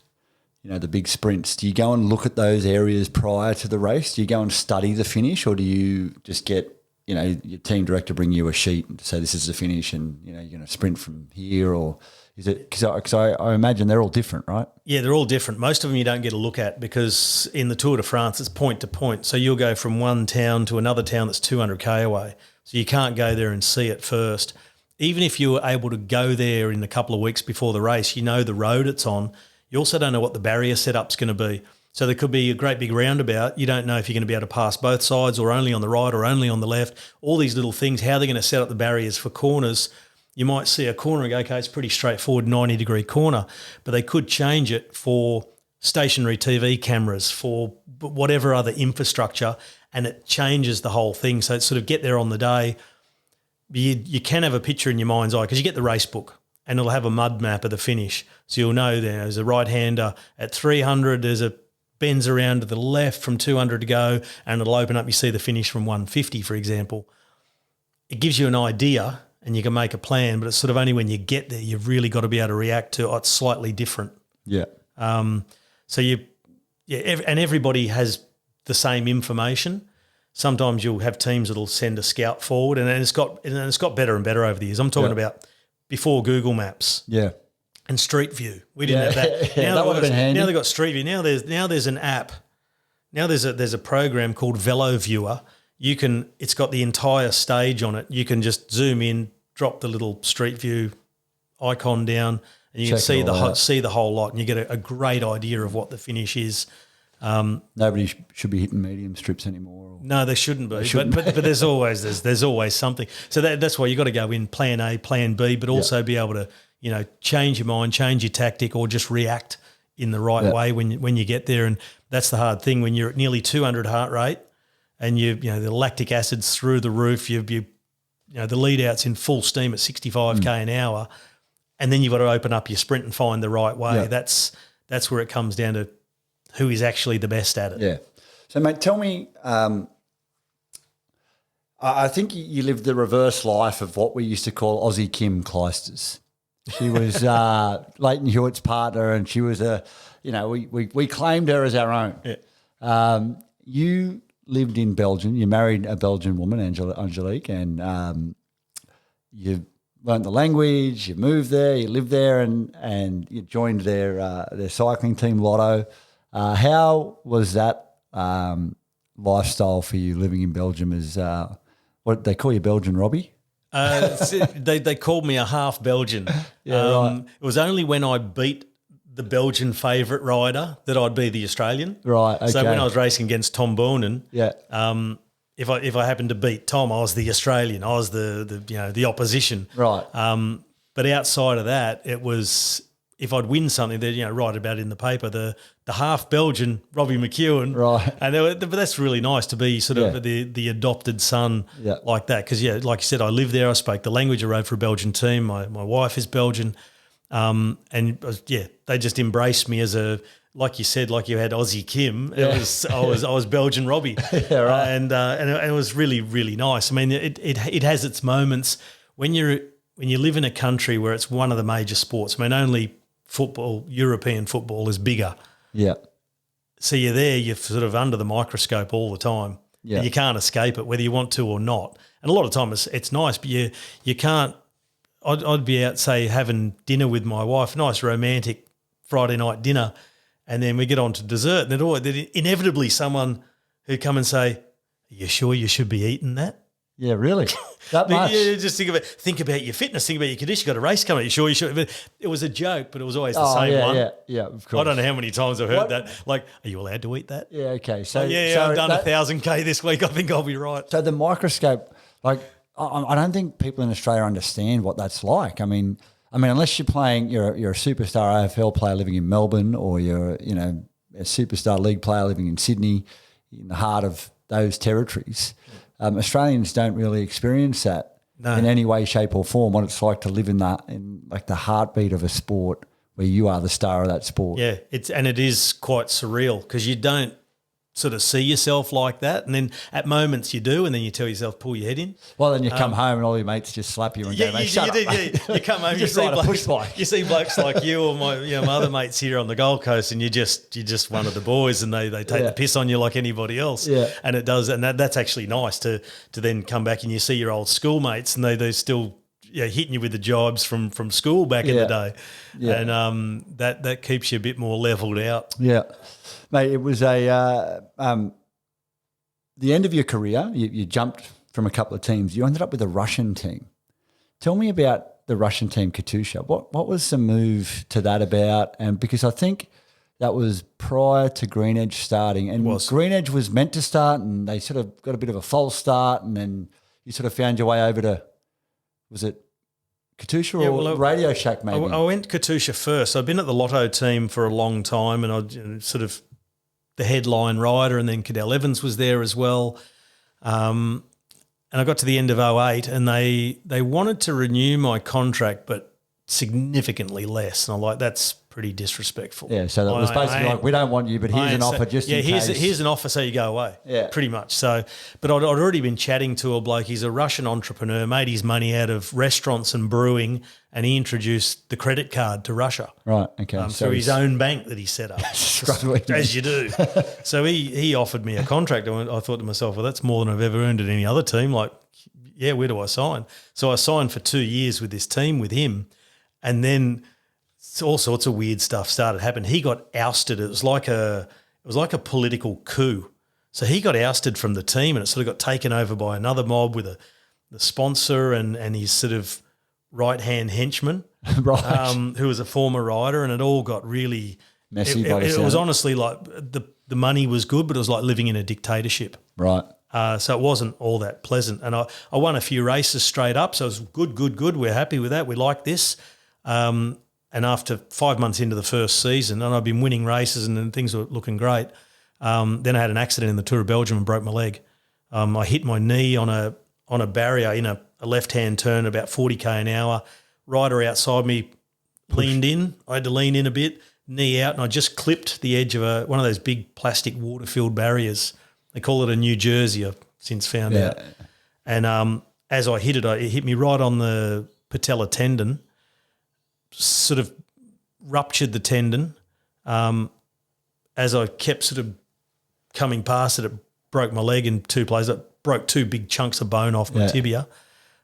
the big sprints, do you go and look at those areas prior to the race? Do you go and study the finish, or do you just get, your team director bring you a sheet and say this is the finish and, you're going to sprint from here, or is it – because I imagine they're all different, right? Yeah, they're all different. Most of them you don't get a look at because in the Tour de France it's point to point. So you'll go from one town to another town that's 200k away. So you can't go there and see it first. Even if you were able to go there in a couple of weeks before the race, the road it's on. You also don't know what the barrier setup's going to be. So there could be a great big roundabout. You don't know if you're going to be able to pass both sides or only on the right or only on the left. All these little things, how they're going to set up the barriers for corners. You might see a corner and go, okay, it's pretty straightforward 90-degree corner, but they could change it for stationary TV cameras, for whatever other infrastructure, and it changes the whole thing. So it's sort of get there on the day. You can have a picture in your mind's eye because you get the race book and it'll have a mud map of the finish. So you'll know there's a right-hander at 300, there's a bends around to the left from 200 to go, and it'll open up, you see the finish from 150, for example. It gives you an idea and you can make a plan, but it's sort of only when you get there you've really got to be able to react to, it's slightly different. Yeah. So and everybody has the same information. Sometimes you'll have teams that'll send a scout forward, and it's got better and better over the years. I'm talking about before Google Maps. Yeah. And Street View. We didn't have that. Now that would have been handy. Now they've got Street View. Now there's an app. Now there's a program called Velo Viewer. It's got the entire stage on it. You can just zoom in, drop the little Street View icon down, and you can see the whole lot, and you get a great idea of what the finish is. Nobody should be hitting medium strips anymore. No, they shouldn't be. But there's always something. So that's why you got to go in plan A, plan B, but also be able to change your mind, change your tactic, or just react in the right way when you get there. And that's the hard thing when you're at nearly 200 heart rate, and the lactic acid's through the roof. The lead out's in full steam at 65k an hour, and then you've got to open up your sprint and find the right way. Yeah. That's where it comes down to who is actually the best at it. Yeah. So, mate, tell me, I think you lived the reverse life of what we used to call Aussie Kim Clijsters. She was Leighton Hewitt's partner, and she was we claimed her as our own. Yeah. You lived in Belgium. You married a Belgian woman, Angelique, and you learnt the language. You moved there. You lived there, and you joined their cycling team, Lotto. How was that lifestyle for you living in Belgium? As what they call you, Belgian Robbie? They called me a half Belgian. Right. It was only when I beat the Belgian favourite rider that I'd be the Australian. Right. Okay. So when I was racing against Tom Boonen, if I happened to beat Tom, I was the Australian. I was the opposition. Right. But outside of that, it was if I'd win something, they'd write about it in the paper. The half Belgian Robbie McEwen. Right. And but that's really nice to be sort of the adopted son like that. Because like you said, I lived there. I spoke the language. I rode for a Belgian team. My wife is Belgian. They just embraced me as like you said, like you had Aussie Kim. I was Belgian Robbie. Yeah, right. And it was really, really nice. I mean, it has its moments when you live in a country where it's one of the major sports. I mean, only European football is bigger. Yeah. So you're there, you're sort of under the microscope all the time. Yeah. And you can't escape it, whether you want to or not. And a lot of time it's nice, but you can't. I'd be out, say, having dinner with my wife, nice romantic Friday night dinner, and then we get on to dessert, and there'd inevitably someone who'd come and say, "Are you sure you should be eating that?" Yeah, really? That much? Yeah, just think about your fitness, think about your condition. You got a race coming. You sure you should? But it was a joke, but it was always the same one. Yeah, of course. I don't know how many times I've heard that. Like, are you allowed to eat that? Yeah, okay. So I've done 1,000K this week. I think I'll be right. So the microscope, like, I don't think people in Australia understand what that's like. I mean, unless you're a superstar AFL player living in Melbourne, or you're, a superstar league player living in Sydney, in the heart of those territories. Australians don't really experience that in any way, shape, or form. What it's like to live in the heartbeat of a sport where you are the star of that sport. Yeah, it is quite surreal because you don't sort of see yourself like that, and then at moments you do, and then you tell yourself pull your head in. Well, then you come home and all your mates just slap you and go, mate, shut up. You come home, you see blokes like you or my other mates here on the Gold Coast, and you're just one of the boys, and they take the piss on you like anybody else. Yeah. And it does, and that's actually nice to then come back and you see your old schoolmates, and they still hitting you with the jibes from school back in the day. Yeah. And that keeps you a bit more levelled out. Yeah. Mate, it was the end of your career. You jumped from a couple of teams. You ended up with a Russian team. Tell me about the Russian team, Katusha. What was the move to that about? And because I think that was prior to Green Edge starting, and Green Edge was meant to start, and they sort of got a bit of a false start, and then you sort of found your way over to, was it Katusha or Radio Shack maybe? I went Katusha first. I've been at the Lotto team for a long time, and I sort of the headline rider, and then Cadell Evans was there as well. And I got to the end of 2008, and they wanted to renew my contract, but significantly less. And I'm like, that's pretty disrespectful. Yeah, so that was basically like, we don't want you, but here's an offer just in case. Here's an offer so you go away, pretty much. So, but I'd already been chatting to a bloke. He's a Russian entrepreneur, made his money out of restaurants and brewing, and he introduced the credit card to Russia. Right, okay. Through his own bank that he set up, as you do. So he offered me a contract. I thought to myself, well, that's more than I've ever earned at any other team. Like, yeah, where do I sign? So I signed for 2 years with this team with him, and then all sorts of weird stuff started happening. He got ousted. It was like a political coup. So he got ousted from the team, and it sort of got taken over by another mob with the sponsor and his sort of right-hand henchman, who was a former rider, and it all got really messy. It was honestly like the money was good, but it was like living in a dictatorship. Right. So it wasn't all that pleasant. And I won a few races straight up, so it was good. We're happy with that. We like this. And after 5 months into the first season, and I've been winning races and things were looking great, then I had an accident in the Tour of Belgium and broke my leg. I hit my knee on a barrier in a left-hand turn about 40k an hour. Rider outside me leaned in. I had to lean in a bit, knee out, and I just clipped the edge of one of those big plastic water-filled barriers. They call it a New Jersey, I've since found out. And as I hit it hit me right on the patella tendon, sort of ruptured the tendon. As I kept sort of coming past it broke my leg in two places. It broke two big chunks of bone off my tibia.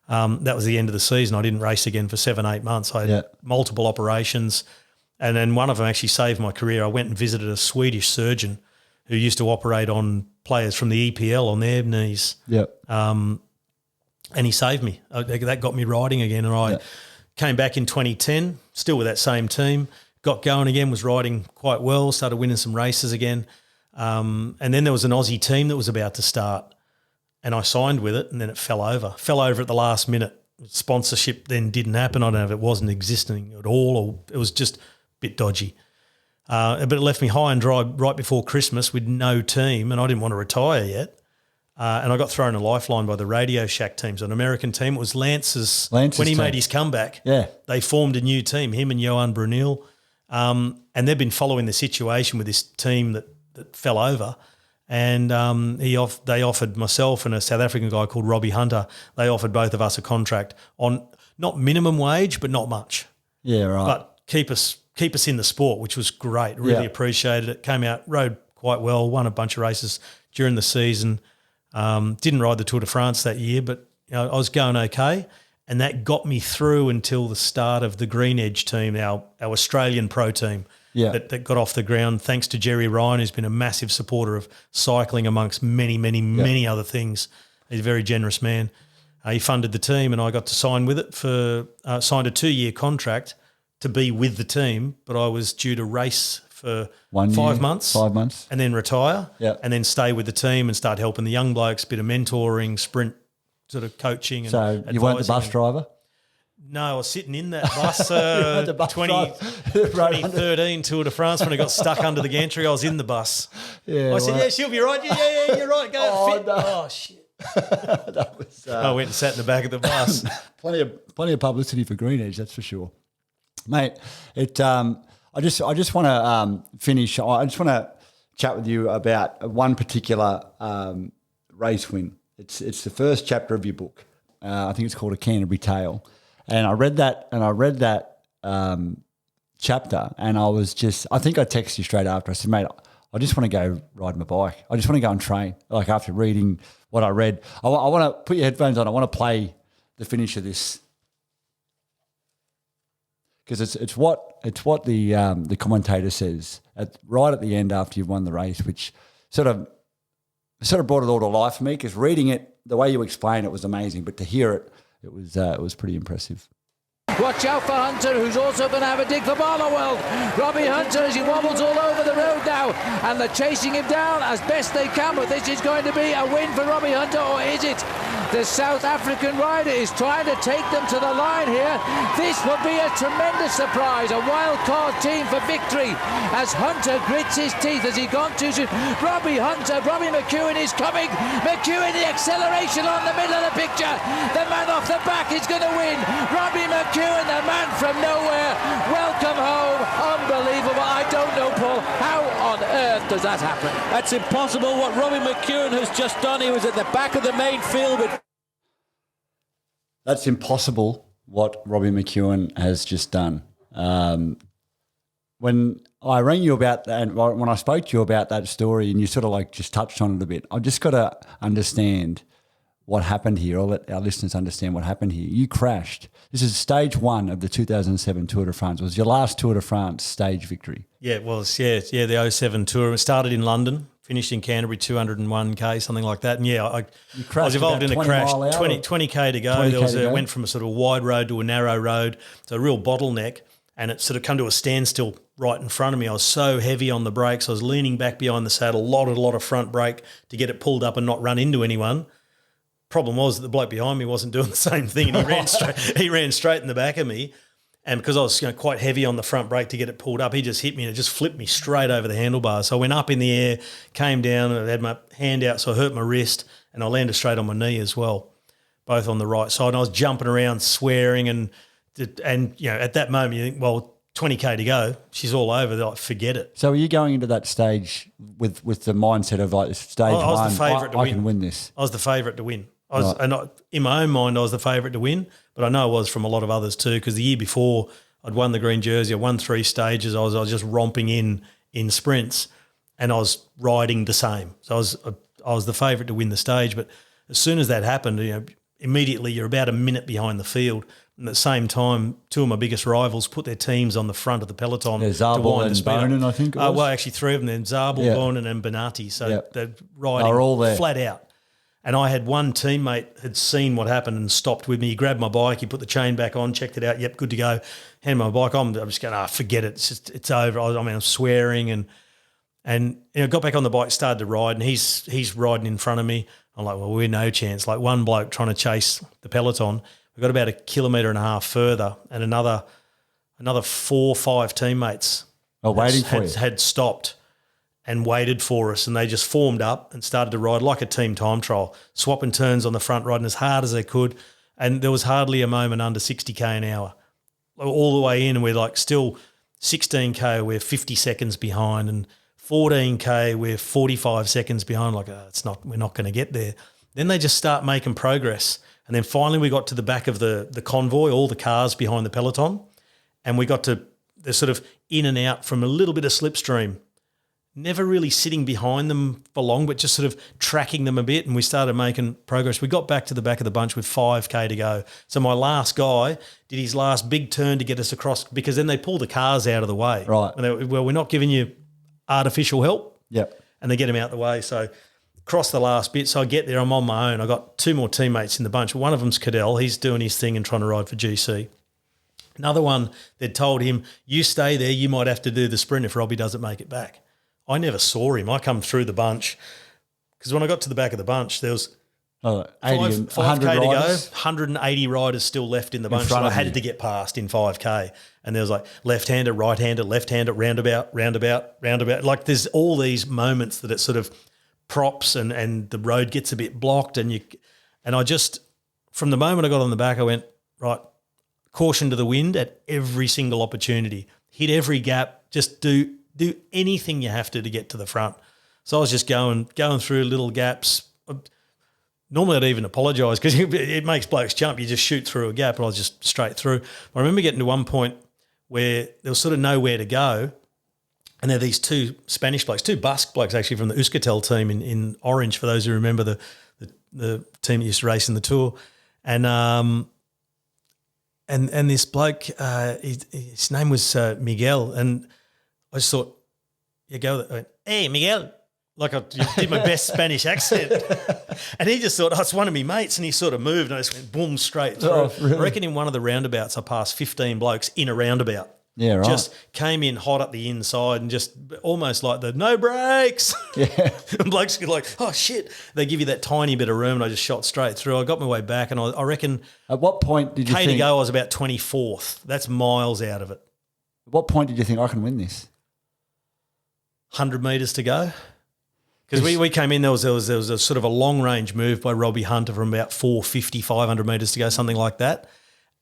That was the end of the season. I didn't race again for 7-8 months. I had multiple operations, and then one of them actually saved my career. I went and visited a Swedish surgeon who used to operate on players from the EPL on their knees. And he saved me. That got me riding again, and I came back in 2010, still with that same team, got going again, was riding quite well, started winning some races again. And then there was an Aussie team that was about to start, and I signed with it, and then it fell over at the last minute. Sponsorship then didn't happen. I don't know if it wasn't existing at all or it was just a bit dodgy. But it left me high and dry right before Christmas with no team, and I didn't want to retire yet. And I got thrown a lifeline by the Radio Shack team. So an American team. It was Lance's when he made his comeback. Yeah. They formed a new team, him and Johan Brunel. And they've been following the situation with this team that fell over. And they offered myself and a South African guy called Robbie Hunter, they offered both of us a contract on not minimum wage, but not much. Yeah, right. But keep us in the sport, which was great. Really appreciated it. Came out, rode quite well, won a bunch of races during the season. Didn't ride the Tour de France that year, but I was going okay, and that got me through until the start of the Green Edge team, our Australian pro team, that got off the ground thanks to Jerry Ryan, who's been a massive supporter of cycling amongst many other things. He's a very generous man. He funded the team, and I got to sign with it signed a 2-year contract to be with the team, but I was due to race for 5 months. 5 months. And then retire. Yeah. And then stay with the team and start helping the young blokes, bit of mentoring, sprint sort of coaching. And So you weren't the bus driver? No, I was sitting in that bus, the bus 2013 Tour de France when I got stuck under the gantry. I was in the bus. Yeah, I said, yeah, she'll be right. Yeah, you're right. Go fit. No. Oh, shit. That was, I went and sat in the back of the bus. plenty of publicity for Green Edge, that's for sure, mate. I just want to finish. I just want to chat with you about one particular race win. It's the first chapter of your book. I think it's called A Canterbury Tale, and I read that chapter, and I think I texted you straight after. I said, mate, I just want to go ride my bike. I just want to go and train. Like after reading what I read, I want to put your headphones on. I want to play the finish of this because it's what the commentator says right at the end after you've won the race, which sort of brought it all to life for me. Because reading it, the way you explain it was amazing, but to hear it, it was pretty impressive. Watch out for Hunter, who's also going to have a dig for Barloworld. Robbie Hunter as he wobbles all over the road now, and they're chasing him down as best they can, but this is going to be a win for Robbie Hunter, or is it? The South African rider is trying to take them to the line here. This would be a tremendous surprise, a wild card team for victory as Hunter grits his teeth as he gone too soon. Robbie McEwen is coming. McEwen, the acceleration on the middle of the picture. The man off the back is going to win. Robbie McEwen, the man from nowhere. Welcome home. Unbelievable. I don't know, Paul, how on earth does that happen? That's impossible. What Robbie McEwen has just done, he was at the back of the main field with... That's impossible what Robbie McEwen has just done. When I rang you about that, and when I spoke to you about that story and you sort of like just touched on it a bit, I've just got to understand what happened here. I'll let our listeners understand what happened here. You crashed. This is stage 1 of the 2007 Tour de France. It was your last Tour de France stage victory. Yeah, it was. Yeah, the 07 Tour. It started in London, finished in Canterbury, 201k, something like that. And yeah, I was involved in a crash, 20k to go. Went from a sort of wide road to a narrow road, so a real bottleneck, and it sort of come to a standstill right in front of me. I was so heavy on the brakes. I was leaning back behind the saddle, a lot of front brake to get it pulled up and not run into anyone. Problem was that the bloke behind me wasn't doing the same thing, and he ran straight in the back of me. And because I was quite heavy on the front brake to get it pulled up, he just hit me and it just flipped me straight over the handlebars. So I went up in the air, came down, and I had my hand out, so I hurt my wrist, and I landed straight on my knee as well, both on the right side. And I was jumping around, swearing, and at that moment you think, well, 20k to go, she's all over. They're like, forget it. So are you going into that stage with the mindset of like stage I was one, the favourite to win. I can win this? I was the favourite to win. In my own mind, I was the favourite to win, but I know I was from a lot of others too, because the year before I'd won the green jersey, I won 3 stages, I was just romping in sprints, and I was riding the same. So I was the favourite to win the stage, but as soon as that happened, immediately you're about a minute behind the field. And at the same time, 2 of my biggest rivals put their teams on the front of the peloton. Zabel and Bonin, I think it was. Well, actually 3 of them then, Zabel, Bonin and Bonatti. So they're riding all there. Flat out. And I had one teammate had seen what happened and stopped with me. He grabbed my bike, he put the chain back on, checked it out. Yep, good to go. Handed my bike on. I'm just going, forget it. It's over. I'm swearing and got back on the bike, started to ride, and he's riding in front of me. I'm like, well, we're no chance. Like one bloke trying to chase the peloton. We got about 1.5 kilometres further, and another 4 or 5 teammates had stopped and waited for us, and they just formed up and started to ride like a team time trial, swapping turns on the front, riding as hard as they could, and there was hardly a moment under 60k an hour. All the way in, and we're like still 16k, we're 50 seconds behind, and 14k, we're 45 seconds behind. Like, we're not going to get there. Then they just start making progress, and then finally we got to the back of the convoy, all the cars behind the peloton, and we got to they're sort of in and out from a little bit of slipstream. Never really sitting behind them for long, but just sort of tracking them a bit, and we started making progress. We got back to the back of the bunch with 5k to go. So my last guy did his last big turn to get us across, because then they pull the cars out of the way. Right. And we're not giving you artificial help. Yep. And they get them out the way. So across the last bit. So I get there, I'm on my own. I got 2 more teammates in the bunch. One of them's Cadell. He's doing his thing and trying to ride for GC. Another one, they'd told him, you stay there, you might have to do the sprint if Robbie doesn't make it back. I never saw him. I come through the bunch because when I got to the back of the bunch, there was 5K to go, 180 riders still left in the bunch. So I had to get past in 5K. And there was like left-hander, right-hander, left-hander, roundabout. Like there's all these moments that it sort of props and the road gets a bit blocked. And I just, from the moment I got on the back, I went, right, caution to the wind at every single opportunity. Hit every gap, just do anything you have to get to the front. So I was just going through little gaps. Normally I'd even apologise because it makes blokes jump. You just shoot through a gap, and I was just straight through. I remember getting to one point where there was sort of nowhere to go, and there are these 2 Spanish blokes, 2 Basque blokes actually from the Euskaltel team in Orange, for those who remember the team that used to race in the Tour. And this bloke, his name was Miguel, and I just thought, hey, Miguel. Like I did my best Spanish accent. And he just thought, it's one of me mates. And he sort of moved and I just went boom, straight through. Oh, really? I reckon in one of the roundabouts I passed 15 blokes in a roundabout. Yeah, right. Just came in hot at the inside and just almost like the no brakes. Yeah. And blokes get like, oh, shit. They give you that tiny bit of room and I just shot straight through. I got my way back and I reckon At what point did you K think? to go I was about 24th. That's miles out of it. At what point did you think I can win this? 100 metres to go. Because we came in, there was a sort of a long-range move by Robbie Hunter from about 450, 500 metres to go, something like that.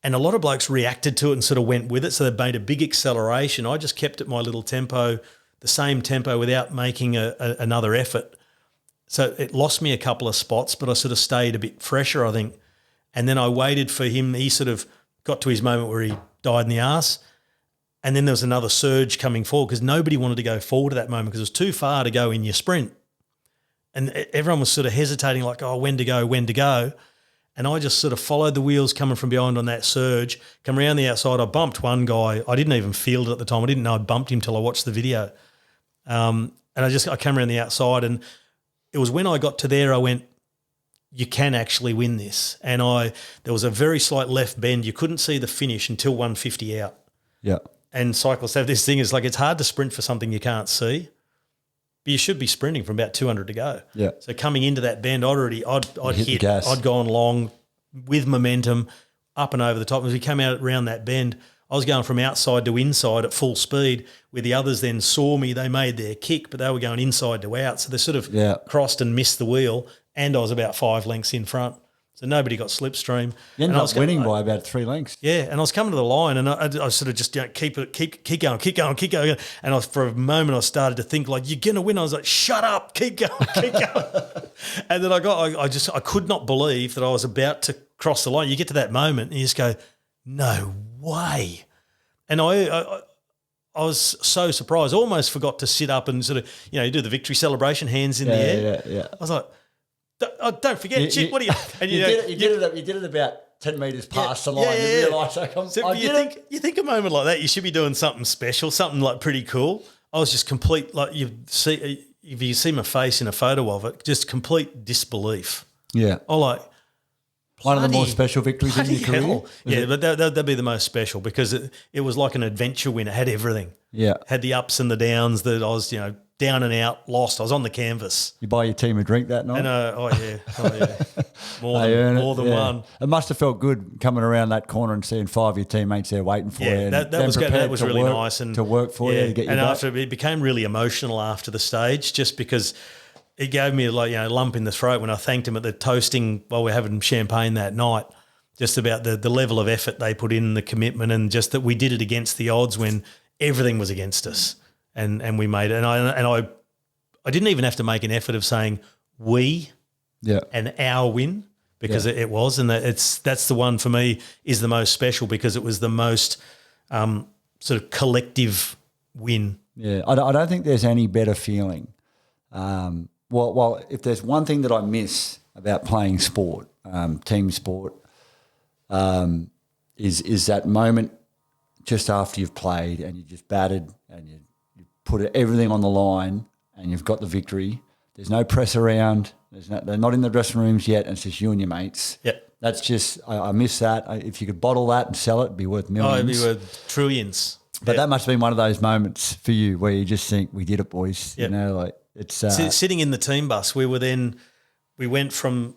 And a lot of blokes reacted to it and sort of went with it, so they made a big acceleration. I just kept at my little tempo, the same tempo, without making another effort. So it lost me a couple of spots, but I sort of stayed a bit fresher, I think. And then I waited for him. He sort of got to his moment where he died in the arse. And then there was another surge coming forward because nobody wanted to go forward at that moment because it was too far to go in your sprint. And everyone was sort of hesitating like, oh, when to go. And I just sort of followed the wheels coming from behind on that surge, come around the outside. I bumped one guy. I didn't even feel it at the time. I didn't know I bumped him till I watched the video. And I came around the outside and it was when I got to there I went, you can actually win this. And there was a very slight left bend. You couldn't see the finish until 150 out. Yeah. And cyclists have this thing, it's like it's hard to sprint for something you can't see. But you should be sprinting from about 200 to go. Yeah. So coming into that bend, I'd hit the gas. I'd gone long with momentum up and over the top. As we came out around that bend, I was going from outside to inside at full speed, where the others then saw me. They made their kick, but they were going inside to out. So they sort of crossed and missed the wheel, and I was about 5 lengths in front. So nobody got slipstream. You ended up winning by about 3 lengths. Yeah, and I was coming to the line, and I sort of just keep going. And for a moment, I started to think like, "You're gonna win." I was like, "Shut up, keep going." And then I could not believe that I was about to cross the line. You get to that moment, and you just go, "No way!" And I was so surprised. I almost forgot to sit up and sort of, you do the victory celebration, hands in the air. Yeah. I was like, don't forget, chick, what are you? And you did it about 10 metres past the line. Yeah. You realised you think a moment like that, you should be doing something special, something like pretty cool. I was just complete, like if you see my face in a photo of it, just complete disbelief. Yeah. One of the more special victories in your career? Yeah, but that'd be the most special because it was like an adventure win. It had everything. Yeah. Had the ups and the downs that I was, down and out, lost. I was on the canvas. You buy your team a drink that night? And more than one. It must have felt good coming around that corner and seeing 5 of your teammates there waiting for you. Yeah, that was really nice. And to work for you, to get you back. After it became really emotional after the stage, just because it gave me a lump in the throat when I thanked him at the toasting while we were having champagne that night, just about the level of effort they put in, the commitment, and just that we did it against the odds when everything was against us. And we made it. And I didn't even have to make an effort of saying we and our win because it was. And that's the one for me is the most special because it was the most sort of collective win. Yeah, I don't think there's any better feeling. Well, if there's one thing that I miss about playing sport, team sport, is that moment just after you've played and you just batted and you put everything on the line and you've got the victory, There's no press around. They're not in the dressing rooms yet, and it's just you and your mates. Yep. That's just, I miss that. If you could bottle that and sell it, it'd be worth millions. Oh, it'd be worth trillions. But that must have been one of those moments for you where you just think, we did it, boys. Yep. You know, like it's sitting in the team bus. We went from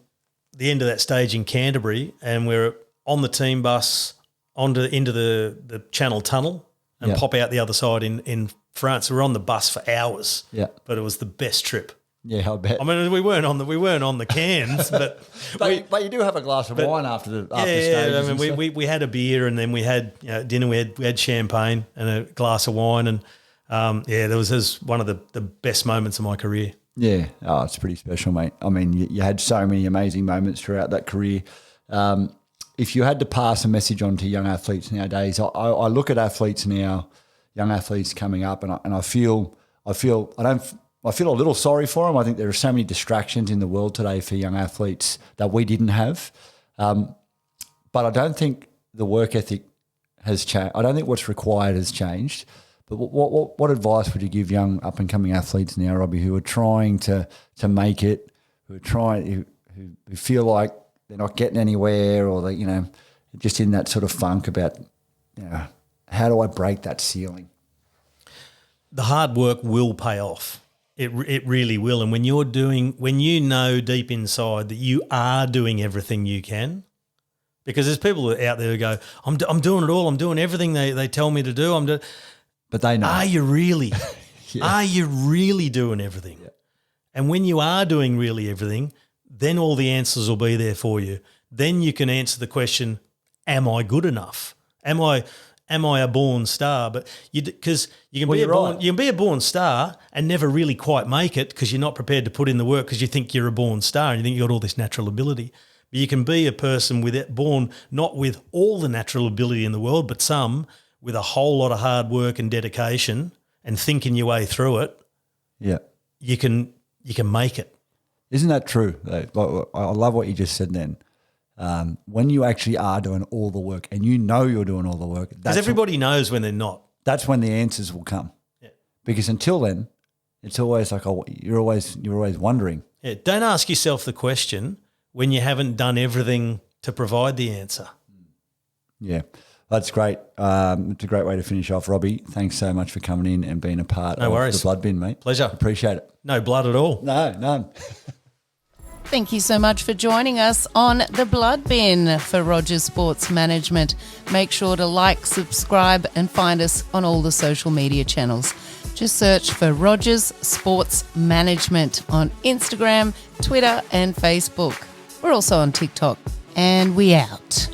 the end of that stage in Canterbury, and we're on the team bus into the Channel Tunnel and pop out the other side in France. We were on the bus for hours. Yeah. But it was the best trip. Yeah, I bet. I mean, we weren't on the cans, but but you do have a glass of wine after stages. Yeah. I mean, we had a beer, and then we had dinner. We had champagne and a glass of wine, and that was one of the best moments of my career. Yeah, it's pretty special, mate. I mean, you had so many amazing moments throughout that career. If you had to pass a message on to young athletes nowadays, I look at athletes now, young athletes coming up, and I feel a little sorry for them. I think there are so many distractions in the world today for young athletes that we didn't have. But I don't think the work ethic has changed. I don't think what's required has changed. But what advice would you give young up and coming athletes now, Robbie, who are trying to make it, who feel like they're not getting anywhere, or they just in that sort of funk about how do I break that ceiling? The hard work will pay off. It really will. And when you know deep inside that you are doing everything you can, because there's people out there who go, I'm doing it all. I'm doing everything they tell me to do. But they know. Are you really? Are you really doing everything? Yeah. And when you are doing really everything, then all the answers will be there for you. Then you can answer the question, am I good enough? Am I a born star? But because you can be a born star and never really quite make it because you're not prepared to put in the work because you think you're a born star and you think you've got all this natural ability. But you can be a person born not with all the natural ability in the world, but some with a whole lot of hard work and dedication and thinking your way through it. Yeah, you can make it. Isn't that true? I love what you just said then. When you actually are doing all the work and you know you're doing all the work. Because everybody knows when they're not. That's when the answers will come. Yeah. Because until then, it's always like, you're always wondering. Yeah. Don't ask yourself the question when you haven't done everything to provide the answer. Yeah. That's great. It's a great way to finish off, Robbie. Thanks so much for coming in and being a part of the Blood Bin, mate. Pleasure. Appreciate it. No blood at all. No, none. Thank you so much for joining us on The Blood Bin for Rogers Sports Management. Make sure to like, subscribe and find us on all the social media channels. Just search for Rogers Sports Management on Instagram, Twitter and Facebook. We're also on TikTok. And we out.